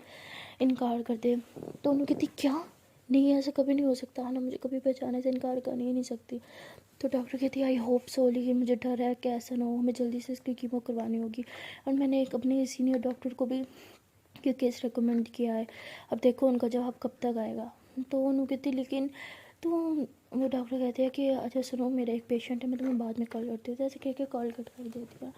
इनकार कर दे। तो उन्होंने कहती क्या, नहीं ऐसा कभी नहीं हो सकता, आना मुझे कभी पहचानने से इनकार कर ही नहीं सकती। तो डॉक्टर कहती है आई होप सो, लेकिन मुझे डर है कि ऐसा ना हो, हमें जल्दी से इसकी कीमो करवानी होगी। और मैंने एक अपने सीनियर डॉक्टर को भी कि केस रिकमेंड किया है, अब देखो उनका जवाब कब तक आएगा। तो उन्होंने कहती लेकिन, तो वो डॉक्टर कहते हैं कि अच्छा सुनो मेरा एक पेशेंट है, मैं तुम्हें बाद में कॉल करती हूँ। तो ऐसे कह के कॉल कट कर देती है।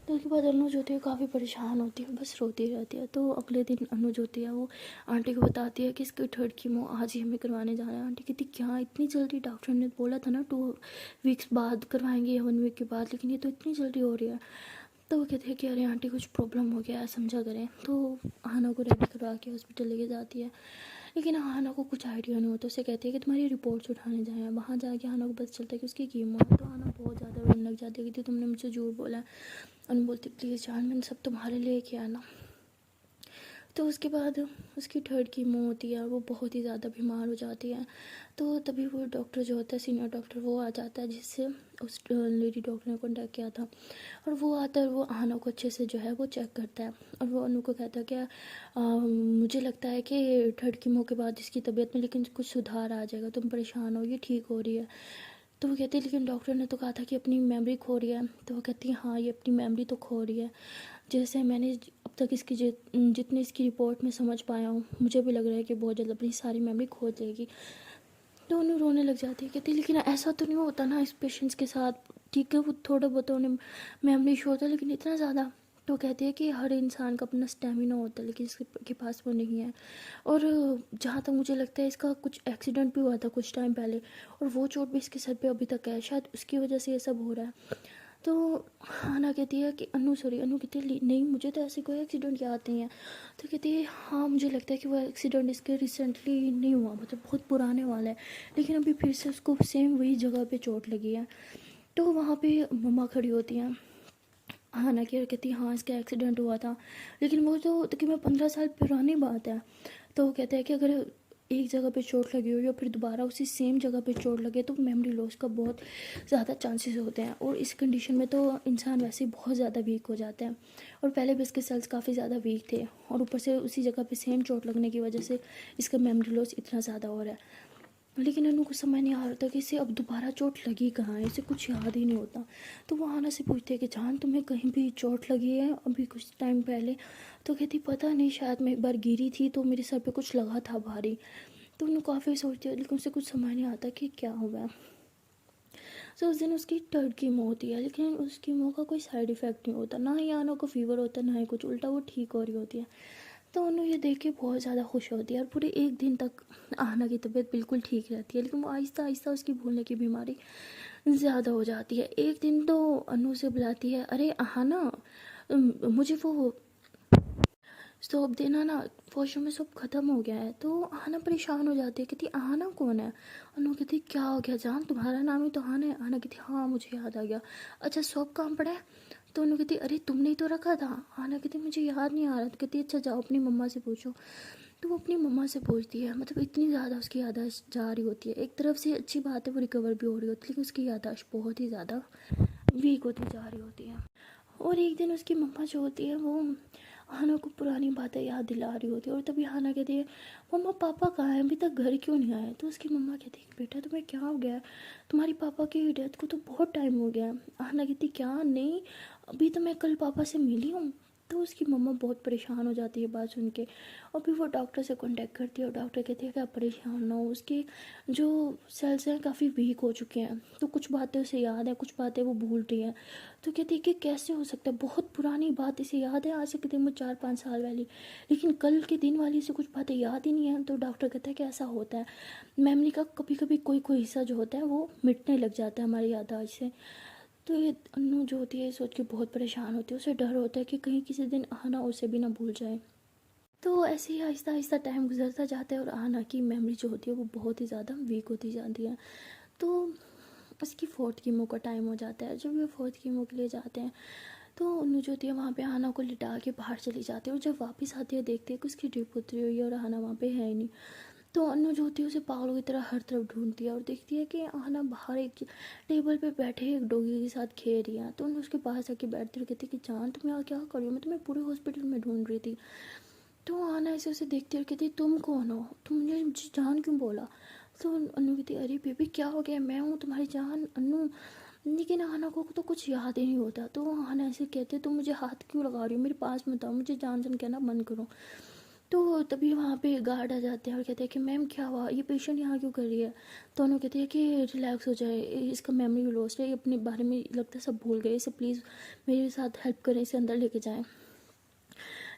तो उसके बाद अनुज होती है काफ़ी परेशान होती है, बस रोती रहती है। तो अगले दिन अनुज होती है वो आंटी को बताती है कि इसकी थर्ड कीमो आज ही हमें करवाने जाना है। आंटी कहती क्या इतनी जल्दी, डॉक्टर ने बोला था ना 2 वीक्स बाद करवाएंगे या 1 वीक के बाद, लेकिन ये तो इतनी जल्दी हो रही है। तो वो कहते हैं कि अरे आंटी कुछ प्रॉब्लम हो गया है, समझा करें। तो हाना को रेडी करवा के हॉस्पिटल लेके जाती है, लेकिन हाना को कुछ आइडिया नहीं होता। उसे कहती है कि तुम्हारी रिपोर्ट्स उठाने जाए। वहाँ जाके हाना को पता चलता है कि उसकी कीमो है। तो हाना बहुत ज़्यादा रोने लग जाती है कि तुमने मुझसे झूठ बोला है। और बोलती प्लीज़ जान, मैंने सब तुम्हारे लिए किया ना। तो उसके बाद उसकी थर्ड कीमो होती है, वो बहुत ही ज़्यादा बीमार हो जाती है। तो तभी वो डॉक्टर जो होता है सीनियर डॉक्टर, वो आ जाता है जिससे उस लेडी डॉक्टर ने कॉन्टैक्ट किया था। और वो आता है, वो आना को अच्छे से जो है वो चेक करता है। और वो अनु को कहता है कि मुझे लगता है कि थर्ड कीमो के बाद इसकी तबीयत में लेकिन कुछ सुधार आ जाएगा, तुम परेशान हो, ये ठीक हो रही है। तो वो कहती है लेकिन डॉक्टर ने तो कहा था कि अपनी मेमोरी खो रही है। तो वो कहती है हाँ ये अपनी मेमोरी तो खो रही है, जैसे मैंने अब तक इसकी जितनी इसकी रिपोर्ट में समझ पाया हूँ, मुझे भी लग रहा है कि बहुत जल्द अपनी सारी मेमोरी खो देगी। तो उन्हें रोने लग जाती है, कहती लेकिन ऐसा तो नहीं होता ना इस पेशेंट्स के साथ, ठीक है वो थोड़ा बहुत उन्हें मेमोरी शो होता है लेकिन इतना ज़्यादा। तो कहती है कि हर इंसान का अपना स्टेमिना होता है, लेकिन इसके पास वो नहीं है। और जहाँ तक मुझे लगता है इसका कुछ एक्सीडेंट भी हुआ था कुछ टाइम पहले, और वो चोट भी इसके सर पे अभी तक है, शायद उसकी वजह से ये सब हो रहा है। तो हाना कहती है कि अनु कहती है नहीं मुझे तो ऐसे कोई एक्सीडेंट याद नहीं है। तो कहती है हाँ मुझे लगता है कि वो एक्सीडेंट इसके रिसेंटली नहीं हुआ, मतलब बहुत पुराने वाला है, लेकिन अभी फिर से उसको सेम वही जगह पे चोट लगी है। तो वहाँ पे मम्मा खड़ी होती हैं हाना की और कहती है हाँ इसका एक्सीडेंट हुआ था, लेकिन वो तो तकरीबन 15 साल पुरानी बात है। तो वो कहते हैं कि अगर एक जगह पे चोट लगी हो या फिर दोबारा उसी सेम जगह पे चोट लगे तो मेमोरी लॉस का बहुत ज़्यादा चांसेस होते हैं, और इस कंडीशन में तो इंसान वैसे ही बहुत ज़्यादा वीक हो जाता है। और पहले भी इसके सेल्स काफ़ी ज़्यादा वीक थे, और ऊपर से उसी जगह पे सेम चोट लगने की वजह से इसका मेमोरी लॉस इतना ज़्यादा हो रहा है। लेकिन अनु को समझ नहीं आ रहा था कि इसे अब दोबारा चोट लगी कहाँ है, इसे कुछ याद ही नहीं होता। तो वो आना से पूछते हैं कि जान तुम्हें कहीं भी चोट लगी है अभी कुछ टाइम पहले। तो कहती पता नहीं, शायद मैं एक बार गिरी थी तो मेरे सर पे कुछ लगा था भारी। तो उन्हें काफ़ी सोचती है लेकिन उसे कुछ समझ नहीं आता कि क्या हुआ। तो उस दिन उसकी थर्ड कीमो होती है, लेकिन उस कीमो का कोई साइड इफ़ेक्ट नहीं होता, ना ही आना को फीवर होता ना ही कुछ, उल्टा वो ठीक हो रही होती है। तो उन्हें ये देख के बहुत ज़्यादा खुश होती है, और पूरे 1 दिन तक आहना की तबीयत बिल्कुल ठीक रहती है, लेकिन वो आहिस्ता आहिस्ता उसकी भूलने की बीमारी ज़्यादा हो जाती है। एक दिन तो अनु से बुलाती है अरे आहना मुझे वो सौंप देना ना, वॉशरूम में सब ख़त्म हो गया है। तो आहना परेशान हो जाती है, कहती आहना कौन है। अनु कहती क्या हो गया जान, तुम्हारा नाम ही तो आहना है। आहना कहती हाँ मुझे याद आ गया, अच्छा सौंप कहाँ पड़ा है। तो अनु कहती अरे तुमने ही तो रखा था। आहना कहती मुझे याद नहीं आ रहा। तो कहती अच्छा जाओ अपनी मम्मा से पूछो। तो वो अपनी मम्मा से पूछती है, मतलब इतनी ज़्यादा उसकी याददाश्त जा रही होती है। एक तरफ से अच्छी बात है वो रिकवर भी हो रही होती है, लेकिन उसकी याददाश्त बहुत ही ज़्यादा वीक होती जा रही होती है। और एक दिन उसकी मम्मा जो होती है वो हाना को पुरानी बातें याद दिला रही होती है, और तभी हाना कहती है मम्मा पापा कहाँ हैं, अभी तक घर क्यों नहीं आए। तो उसकी मम्मा कहती है बेटा तुम्हें क्या हो गया है, तुम्हारी पापा की डेथ को तो बहुत टाइम हो गया है। हाना कहती क्या नहीं, अभी तो मैं कल पापा से मिली हूँ। तो उसकी मम्मा बहुत परेशान हो जाती है बात सुन के, और फिर वो डॉक्टर से कांटेक्ट करती है, और डॉक्टर कहती है कि आप परेशान ना हो, उसकी जो सेल्स हैं काफ़ी वीक हो चुके हैं, तो कुछ बातें उसे याद है, कुछ बातें वो भूल रही है। तो कहती है कि कैसे हो सकता है, बहुत पुरानी बात इसे याद है, आज से कहते हैं 4-5 साल वाली, लेकिन कल के दिन वाली से कुछ बातें याद ही नहीं है। तो डॉक्टर कहता है कि ऐसा होता है, मेमोरी का कभी कभी कोई कोई हिस्सा जो होता है वो मिटने लग जाता है हमारी याददाश्त से। तो ये अनु जो होती है ये सोच के बहुत परेशान होती है, उसे डर होता है कि कहीं किसी दिन आना उसे भी ना भूल जाए। तो ऐसे ही आहिस्ता आहिस्ता टाइम गुजरता जाता है, और आना की मेमोरी जो होती है वो बहुत ही ज़्यादा वीक होती जाती है। तो उसकी फोर्थ कीमो का टाइम हो जाता है, जब ये फोर्थ कीमो के लिए जाते हैं तो अनु जो होती है वहाँ पे आना को लिटा के बाहर चली जाती है, और जब वापस आती है देखती है कि उसकी ड्रिप उतरी हुई है और आना वहाँ पे है ही नहीं। तो अनु जो होती है उसे पागलों की तरह हर तरफ ढूंढती है और देखती है कि आना बाहर एक टेबल पे बैठे एक डॉगी के साथ खेल रही है। तो उन्हें उसके पास आके बैठती और कहती है कि जान तुम यहाँ क्या कर रही हो, मैं तुम्हें पूरे हॉस्पिटल में ढूंढ रही थी। तो आना ऐसे उसे देखती है और कहती है तुम कौन हो, तुमने मुझे जान क्यों बोला। तो अनु कहती है अरे बेबी क्या हो गया, मैं हूँ तुम्हारी जान अनु। लेकिन आना को तो कुछ याद ही नहीं होता। तो आना ऐसे कहते तुम मुझे हाथ क्यों लगा रही हो, मेरे पास मत आओ, मुझे जान जान कहना बंद करो। तो तभी वहाँ पे गार्ड आ जाते हैं और कहते हैं कि मैम क्या हुआ, ये पेशेंट यहाँ क्यों कर रही है। तो उन्होंने कहते हैं कि रिलैक्स हो जाए, इसका मेमोरी लॉस्ट है, ये अपने बारे में लगता है सब भूल गए, इसे प्लीज़ मेरे साथ हेल्प करें, इसे अंदर लेके जाएं।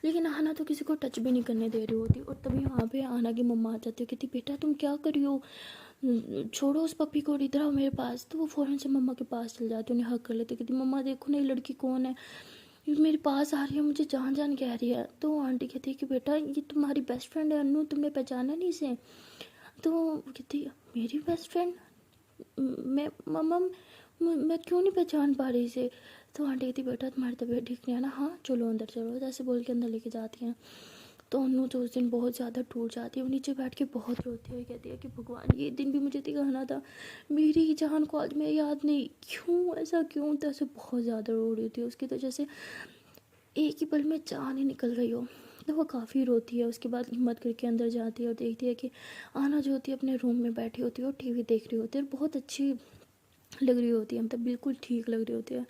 लेकिन आना तो किसी को टच भी नहीं करने दे रही होती। और तभी वहाँ पे आना की मम्मा आ जाती है, कहती बेटा तुम क्या कर रही हो, छोड़ो उस पपी को, इधर आओ मेरे पास। तो वो फ़ौरन से मम्मा के पास चल जाती है, उन्हें हक कर लेती, कहती मम्मा देखो ना ये लड़की कौन है, ये मेरे पास आ रही है, मुझे जान जान कह रही है। तो आंटी कहती है कि बेटा ये तुम्हारी बेस्ट फ्रेंड है अनु, तुमने पहचाना नहीं इसे। तो कहती है मेरी बेस्ट फ्रेंड, मैं मम्मा मैं क्यों नहीं पहचान पा रही इसे। तो आंटी कहती बेटा तुम्हारी तबीयत ठीक नहीं है ना, हाँ चलो अंदर चलो, ऐसे बोल के अंदर लेके जाती हैं। तो अनु तो उस दिन बहुत ज़्यादा टूट जाती है, वो नीचे बैठ के बहुत रोती है, कहती है कि भगवान ये दिन भी मुझे दिखाना था, मेरी जान को आज मैं याद नहीं, क्यों ऐसा क्यों। तो ऐसे बहुत ज़्यादा रो रही थी उसकी, तो जैसे एक ही पल में जान ही निकल रही हो। तो वो काफ़ी रोती है, उसके बाद हिम्मत करके अंदर जाती है और देखती है कि आना जो होती है अपने रूम में बैठी होती है और टीवी देख रही होती है और बहुत अच्छी लग रही होती है, मतलब बिल्कुल ठीक लग रही होती है,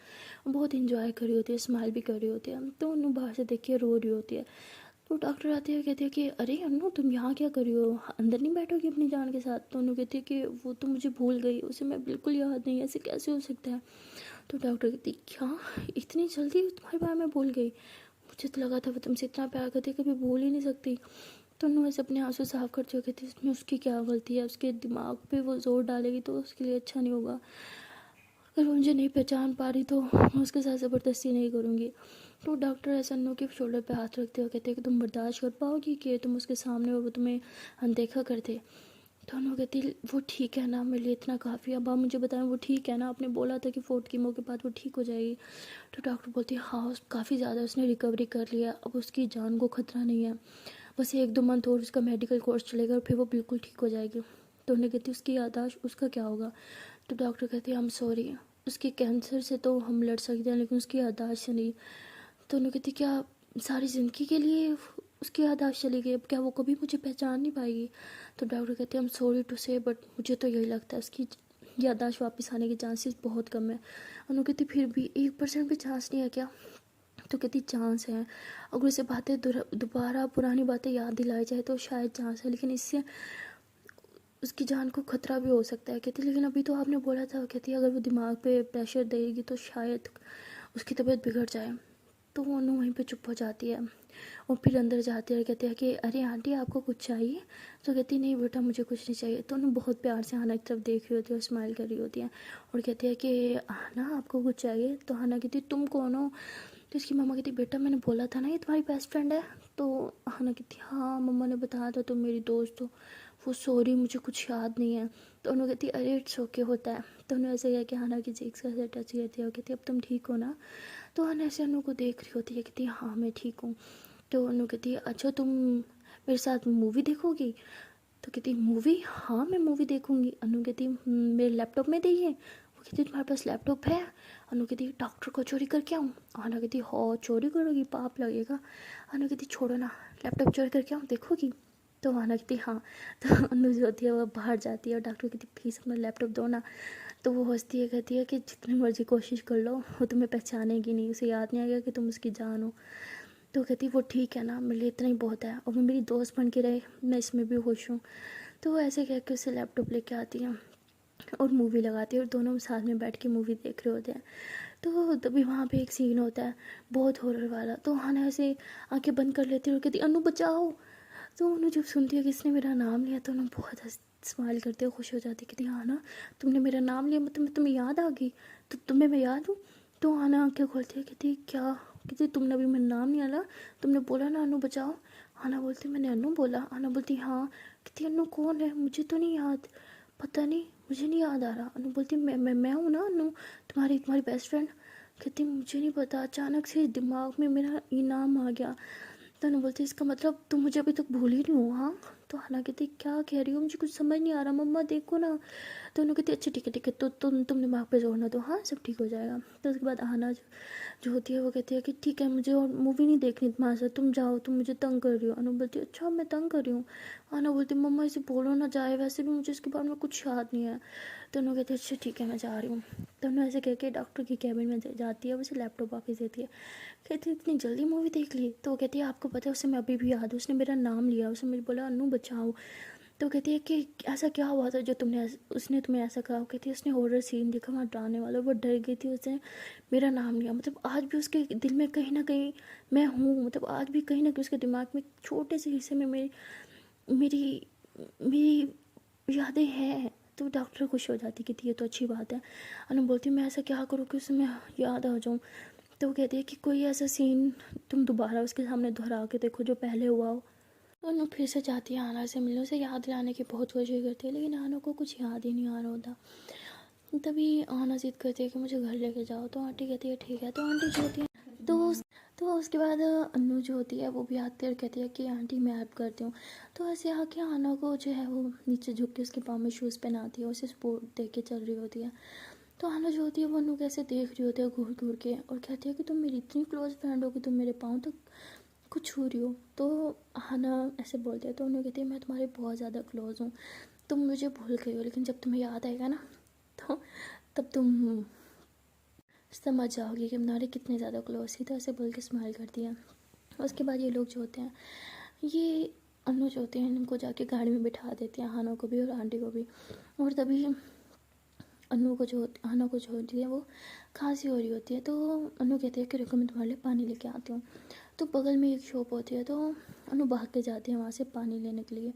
बहुत इंजॉय कर रही होती है, स्माइल भी कर रही होती है। तो उन्नू बाहर से देख के रो रही होती है। तो डॉक्टर आते हैं, कहते हैं कि अरे अन्नू तुम यहाँ क्या कर रही हो, अंदर नहीं बैठोगी अपनी जान के साथ। तो उन्होंने कहती है कि वो तो मुझे भूल गई, उसे मैं बिल्कुल याद नहीं, ऐसे कैसे हो सकता है। तो डॉक्टर कहती क्या इतनी जल्दी तुम्हारे बारे में भूल गई, मुझे तो लगा था वो तुमसे इतना प्यार करती कभी भूल ही नहीं सकती। तो उन्होंने ऐसे अपने आंसू साफ करते हुए कहती इसमें उसकी क्या गलती है, उसके दिमाग पे वो जोर डालेगी तो उसके लिए अच्छा नहीं होगा, अगर वो मुझे नहीं पहचान पा रही तो मैं उसके साथ ज़बरदस्ती नहीं करूँगी। तो डॉक्टर ऐसा अन्नू के शोल्डर पे हाथ रखते हुए कहते हैं कि तुम बर्दाश्त कर पाओगी कि तुम उसके सामने हो, वो तुम्हें अनदेखा करते। तो अन्नू कहती वो ठीक है ना, मेरे लिए इतना काफ़ी, अब आप मुझे बताएं वो ठीक है ना, आपने बोला था कि 4 कीमो के बाद वो ठीक हो जाएगी। तो डॉक्टर बोलती है हाँ काफ़ी ज़्यादा उसने रिकवरी कर लिया, अब उसकी जान को खतरा नहीं है, बस 1-2 मंथ और उसका मेडिकल कोर्स चलेगा और फिर वो बिल्कुल ठीक हो जाएगी। तो उन्हें कहती उसकी याददाश्त उसका क्या होगा। तो डॉक्टर कहते हैं आई एम सॉरी, उसके कैंसर से तो हम लड़ सकते हैं लेकिन उसकी याददाश्त से नहीं। तो उन्होंने कहती क्या सारी ज़िंदगी के लिए उसकी याददाश्त चली गई, अब क्या वो कभी मुझे पहचान नहीं पाएगी। तो डॉक्टर कहते हैं आई एम सॉरी टू से बट मुझे तो यही लगता है उसकी याददाश्त वापस आने के चांसेस बहुत कम है। उन्होंने कहती फिर भी 1% भी चांस नहीं है क्या। तो कहती चांस है, अगर उसे बातें दोबारा पुरानी बातें याद दिलाई जाए तो शायद चांस है, लेकिन इससे उसकी जान को खतरा भी हो सकता है। कहती लेकिन अभी तो आपने बोला था, कहती अगर वो दिमाग पे प्रेशर देगी तो शायद उसकी तबीयत बिगड़ जाए। तो वो अनु वहीं पे चुप हो जाती है और फिर अंदर जाती है, कहती है कि अरे आंटी आपको कुछ चाहिए। तो कहती नहीं बेटा मुझे कुछ नहीं चाहिए। तो उन्हें बहुत प्यार से हाना की तरफ देख रही होती है और स्माइल कर रही होती है और कहती है कि हाना आपको कुछ चाहिए। तो हाना कहती तुम कौन हो। तो इसकी मम्मा कहती बेटा मैंने बोला था ना ये तुम्हारी बेस्ट फ्रेंड है। तो हाना कहती हाँ मम्मा ने बताया था तुम मेरी दोस्त हो, वो सॉरी मुझे कुछ याद नहीं है। तो उन्होंने कहती अरे इट्स ओके होता है। तो उन्होंने ऐसे किया कि हाना की चीक्स का ऐसे टच करती है और कहती अब तुम ठीक हो ना। तो हाना ऐसे अनु को देख रही होती है, कहती हाँ मैं ठीक हूँ। तो अनु कहती अच्छा तुम मेरे साथ मूवी देखोगी। तो कहती मूवी, हाँ मैं मूवी देखूंगी। अनु कहती मेरे लैपटॉप में देखिए। वो कहती तुम्हारे पास लैपटॉप है। अनु कहती डॉक्टर को चोरी करके आऊँ। आना कहती हाँ चोरी करोगी, पाप लगेगा। अनु कहती छोड़ो ना, लैपटॉप चोरी करके आऊँ देखोगी। तो आना कहती हाँ। तो अनु जो होती है वो बाहर जाती है और डॉक्टर कहती प्लीज़ अपना लैपटॉप दो ना। तो वो हंसती है, कहती है कि जितनी मर्जी कोशिश कर लो वो तुम्हें पहचानेगी नहीं, उसे याद नहीं आएगा कि तुम उसकी जान हो। तो कहती वो ठीक है ना, मेरे लिए इतना ही बहुत है और वो मेरी दोस्त बन के रहे, मैं इसमें भी खुश हूँ। तो वो ऐसे कह के उसे लैपटॉप लेके आती है और मूवी लगाती है और दोनों साथ में बैठ के मूवी देख रहे होते हैं। तो तभी वहाँ पे एक सीन होता है बहुत हॉरर वाला। तो हाना ऐसे आंखें बंद कर लेती है और कहती अनु बचाओ। तो उन्हें जब सुनती है कि इसने मेरा नाम लिया तो उन्हें बहुत स्माइल करते हुए खुश हो जाती है, कहती हाँ ना तुमने मेरा नाम लिया, मतलब तुम्हें याद आ गई, तो तुम्हें मैं याद हूँ। तो आना आंखें खोलती है, कहती क्या, कहती तुमने अभी मेरा नाम नहीं लिया, तुमने बोला ना अनु बचाओ। आना बोलती मैंने अनु बोला। आना बोलती हाँ। कहती अनु कौन है, मुझे तो नहीं याद, पता नहीं मुझे नहीं याद आ रहा। अनु बोलती मैं हूँ ना अनु, तुम्हारी तुम्हारी बेस्ट फ्रेंड। कहती मुझे नहीं पता, अचानक से दिमाग में मेरा ये नाम आ गया। तो अनु बोलती इसका मतलब तुम मुझे अभी तक भूल ही नहीं हो हाँ। तो आना कहती क्या कह रही हो, मुझे कुछ समझ नहीं आ रहा, मम्मा देखो ना। तो उन्होंने कहती अच्छा ठीक है, तो तुम दिमाग पे जोर ना दो, हाँ सब ठीक हो जाएगा। तो उसके बाद आना जो होती है वो कहती है कि ठीक है मुझे और मूवी नहीं देखनी तुम्हारे साथ, तुम जाओ, तुम मुझे तंग कर रही हो। अनु बोलती है अच्छा मैं तंग कर रही हूँ। आना बोलती मम्मा इसे बोलो ना जाए, वैसे भी मुझे इसके बारे में कुछ याद नहीं है। तो उन्होंने कहती है अच्छा ठीक है मैं जा रही हूँ। तो उन्होंने ऐसे कह के डॉक्टर की कैबिन में जाती है, उसे लैपटॉप वापस देती है। कहती है इतनी जल्दी मूवी देख ली। तो वो कहती है आपको पता है उसे मैं अभी भी याद हूँ, उसने मेरा नाम लिया, उसने मुझे बोला अनु बचाओ। तो कहती है कि ऐसा क्या हुआ था जो उसने तुम्हें ऐसा कहा। कहती है उसने हॉरर सीन देखा वहाँ डराने वाला, वो डर गई थी, उसने मेरा नाम लिया। मतलब आज भी उसके दिल में कहीं ना कहीं मैं हूँ, मतलब आज भी कहीं ना कहीं उसके दिमाग में छोटे से हिस्से में मेरी मेरी मेरी यादें हैं। तो डॉक्टर खुश हो जाती कि ये तो अच्छी बात है। अनु बोलती मैं ऐसा क्या करूँ कि उसमें याद आ जाऊँ। तो वो कहती है कि कोई ऐसा सीन तुम दोबारा उसके सामने दोहरा के देखो जो पहले हुआ हो। तो अनु फिर से जाती है आना से मिलने, उसे याद दिलाने की बहुत कोशिश करती है, लेकिन आना को कुछ याद ही नहीं आ रहा होता। तभी आना जिद करती है कि मुझे घर लेके जाओ। तो आंटी कहती है ठीक है। तो आंटी जो होती है तो उसके बाद अन्नू जो होती है वो भी आती है और कहती है कि आंटी मैं हेल्प करती हूँ। तो ऐसे आके आना को जो है वो नीचे झुक के उसके पाँव में शूज़ पहनाती है, उसे स्पोर्ट दे के चल रही होती है। तो आना जो होती है वो अन्नू कैसे देख रही होती है घूर घूर के, और कहती है कि तुम मेरी इतनी क्लोज फ्रेंड हो कि तुम मेरे पाँव तक कुछ छू रही हो। तो आना ऐसे बोलती है तो उन्होंने कहती है मैं तुम्हारे बहुत ज़्यादा क्लोज़ हूँ, तुम मुझे भूल गई हो, लेकिन जब तुम्हें याद आएगा ना तो तब तुम समझ जाओगी कि हमारे कितने ज़्यादा क्लोज थी। तो ऐसे बोल के स्माइल करती है। उसके बाद ये लोग जो होते हैं ये अनु जो होते हैं इनको जाके गाड़ी में बिठा देते हैं, हाना को भी और आंटी को भी। और तभी अनु को जो हाना को जो होती है वो खांसी हो रही होती है। तो अनु कहती है कि रुको मैं तुम्हारे लिए पानी लेके आती हूँ। तो बगल में एक शॉप होती है, तो अनु भाग के जाती है वहाँ से पानी लेने के लिए।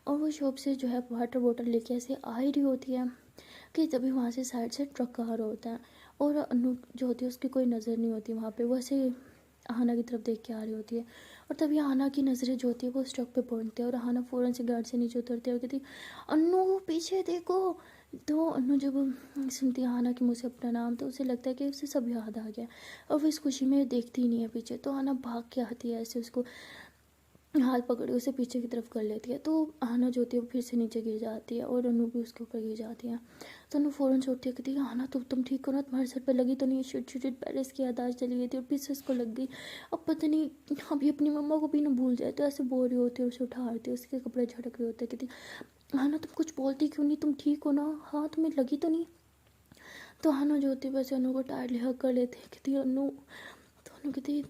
और वो शॉप से जो है वाटर बॉटल लेके ऐसे आ ही रही होती है कि तभी वहाँ से साइड से ट्रक आ रहा होता है। और अनु जो होती है उसकी कोई नज़र नहीं होती वहाँ पे, वो ऐसे आना की तरफ देख के आ रही होती है। और तभी आना की नज़रें जो होती है वो उस ट्रक पे पहुँचती है और आना फ़ौरन से गाड़ी से नीचे उतरती है और कहती अन्नू पीछे देखो। तो अन्नू जब सुनती है आना के मुँह से अपना नाम तो उसे लगता है कि उसे सब याद आ गया, और वो इस खुशी में देखती ही नहीं है पीछे। तो आना भाग के आती है, ऐसे उसको हाथ पकड़ के उसे पीछे की तरफ कर लेती है। तो आना जो होती है वो फिर से नीचे गिर जाती है और अनु भी उसके ऊपर गिर जाती है। तो अनु फ़ौरन से उठती है, कहती है आना तुम ठीक हो ना, तुम्हारे सर पर लगी तो नहीं, शुट पैलेस की यादाश्त चली गई थी और फिर से उसको लग गई, अब पता नहीं अभी अपनी मम्मा को भी ना भूल जाए। तो ऐसे बोल रही होती है, उसे उठा रही है, उसके कपड़े झटक रहे होते हैं। कहती आना तुम कुछ बोलती क्यों नहीं, तुम ठीक हो ना, हाँ तुम्हें लगी तो नहीं। तो आना जो होती है वैसे अनु को टाइटली हग कर लेते हैं। कहती अनु तो अनु कहती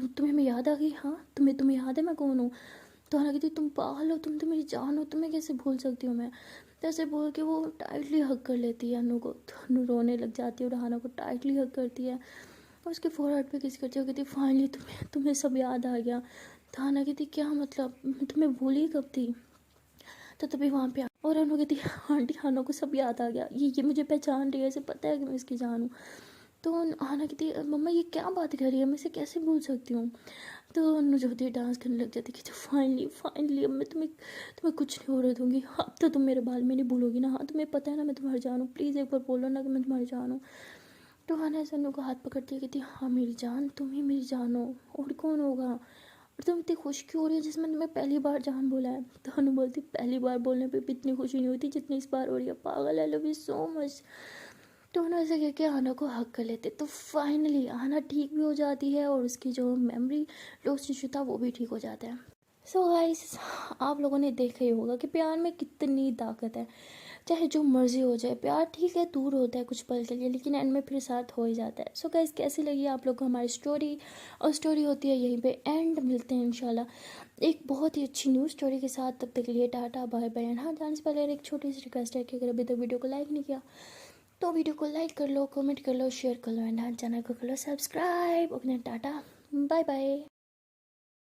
तुम्हें मैं याद आ गई, हाँ तुम्हें याद है मैं कौन हूँ। तो अनु कहती तुम पागल हो, तुम तो मेरी जान हो, तुम्हें कैसे भूल सकती हूँ मैं। तो ऐसे बोल के वो टाइटली हग कर लेती है अनु को। तो अनु रोने लग जाती है और हाना को टाइटली हग करती है और उसके फोरहेड पे किस करती है। कहती फाइनली तुम्हें सब याद आ गया। तो हाना कहती क्या मतलब, मैं तुम्हें भूली कब थी। तो तभी वहाँ पे और अनु कहती आंटी हाना को सब याद आ गया, ये मुझे पहचान रही है, ऐसे पता है कि मैं इसकी जान हूँ। तो आना कहती मम्मा ये क्या बात कर रही है, मैं इसे कैसे भूल सकती हूँ। तो अनु जो होती है डांस करने लग जाती है कि फाइनली अब मैं तुम्हें कुछ नहीं होने दूँगी, अब तो तुम मेरे बाल में नहीं भूलोगी ना, हाँ तुम्हें पता है ना मैं तुम्हारी जान हूँ, प्लीज़ एक बार बोलो ना कि मैं तुम्हारी जान हूँ। तो आना ऐसे अनु को हाथ पकड़ती है, कहती हाँ मेरी जान, तुम ही मेरी जान हो, और कौन होगा, और तुम इतनी खुश क्यों हो रही है जिसमें तुम्हें पहली बार जान बोला है। तो अनु बोलती पहली बार बोलने पे भी इतनी खुशी नहीं होती जितनी इस बार हो रही है, पागल, I love you so much. तो उन्होंने ऐसे कह के आना को हक कर लेते। तो फाइनली आना ठीक भी हो जाती है और उसकी जो मेमोरी लॉस इशू था वो भी ठीक हो जाता है। सो गाइस आप लोगों ने देखा ही होगा कि प्यार में कितनी ताकत है, चाहे जो मर्जी हो जाए, प्यार ठीक है दूर होता है कुछ पल के लिए लेकिन एंड में फिर साथ हो ही जाता है। सो गाइस कैसी लगी आप लोग को हमारी स्टोरी, और स्टोरी होती है यहीं पे एंड, मिलते हैं इंशाल्लाह एक बहुत ही अच्छी न्यू स्टोरी के साथ। तब तक के लिए टाटा बाय बाय। एंड हाँ जाने से पहले एक छोटी सी रिक्वेस्ट है कि अगर अभी तक वीडियो को लाइक नहीं किया तो वीडियो को लाइक कर लो, कमेंट कर लो, शेयर कर लो, एंड हाँ चैनल को कर लो subscribe. Okay tata bye bye.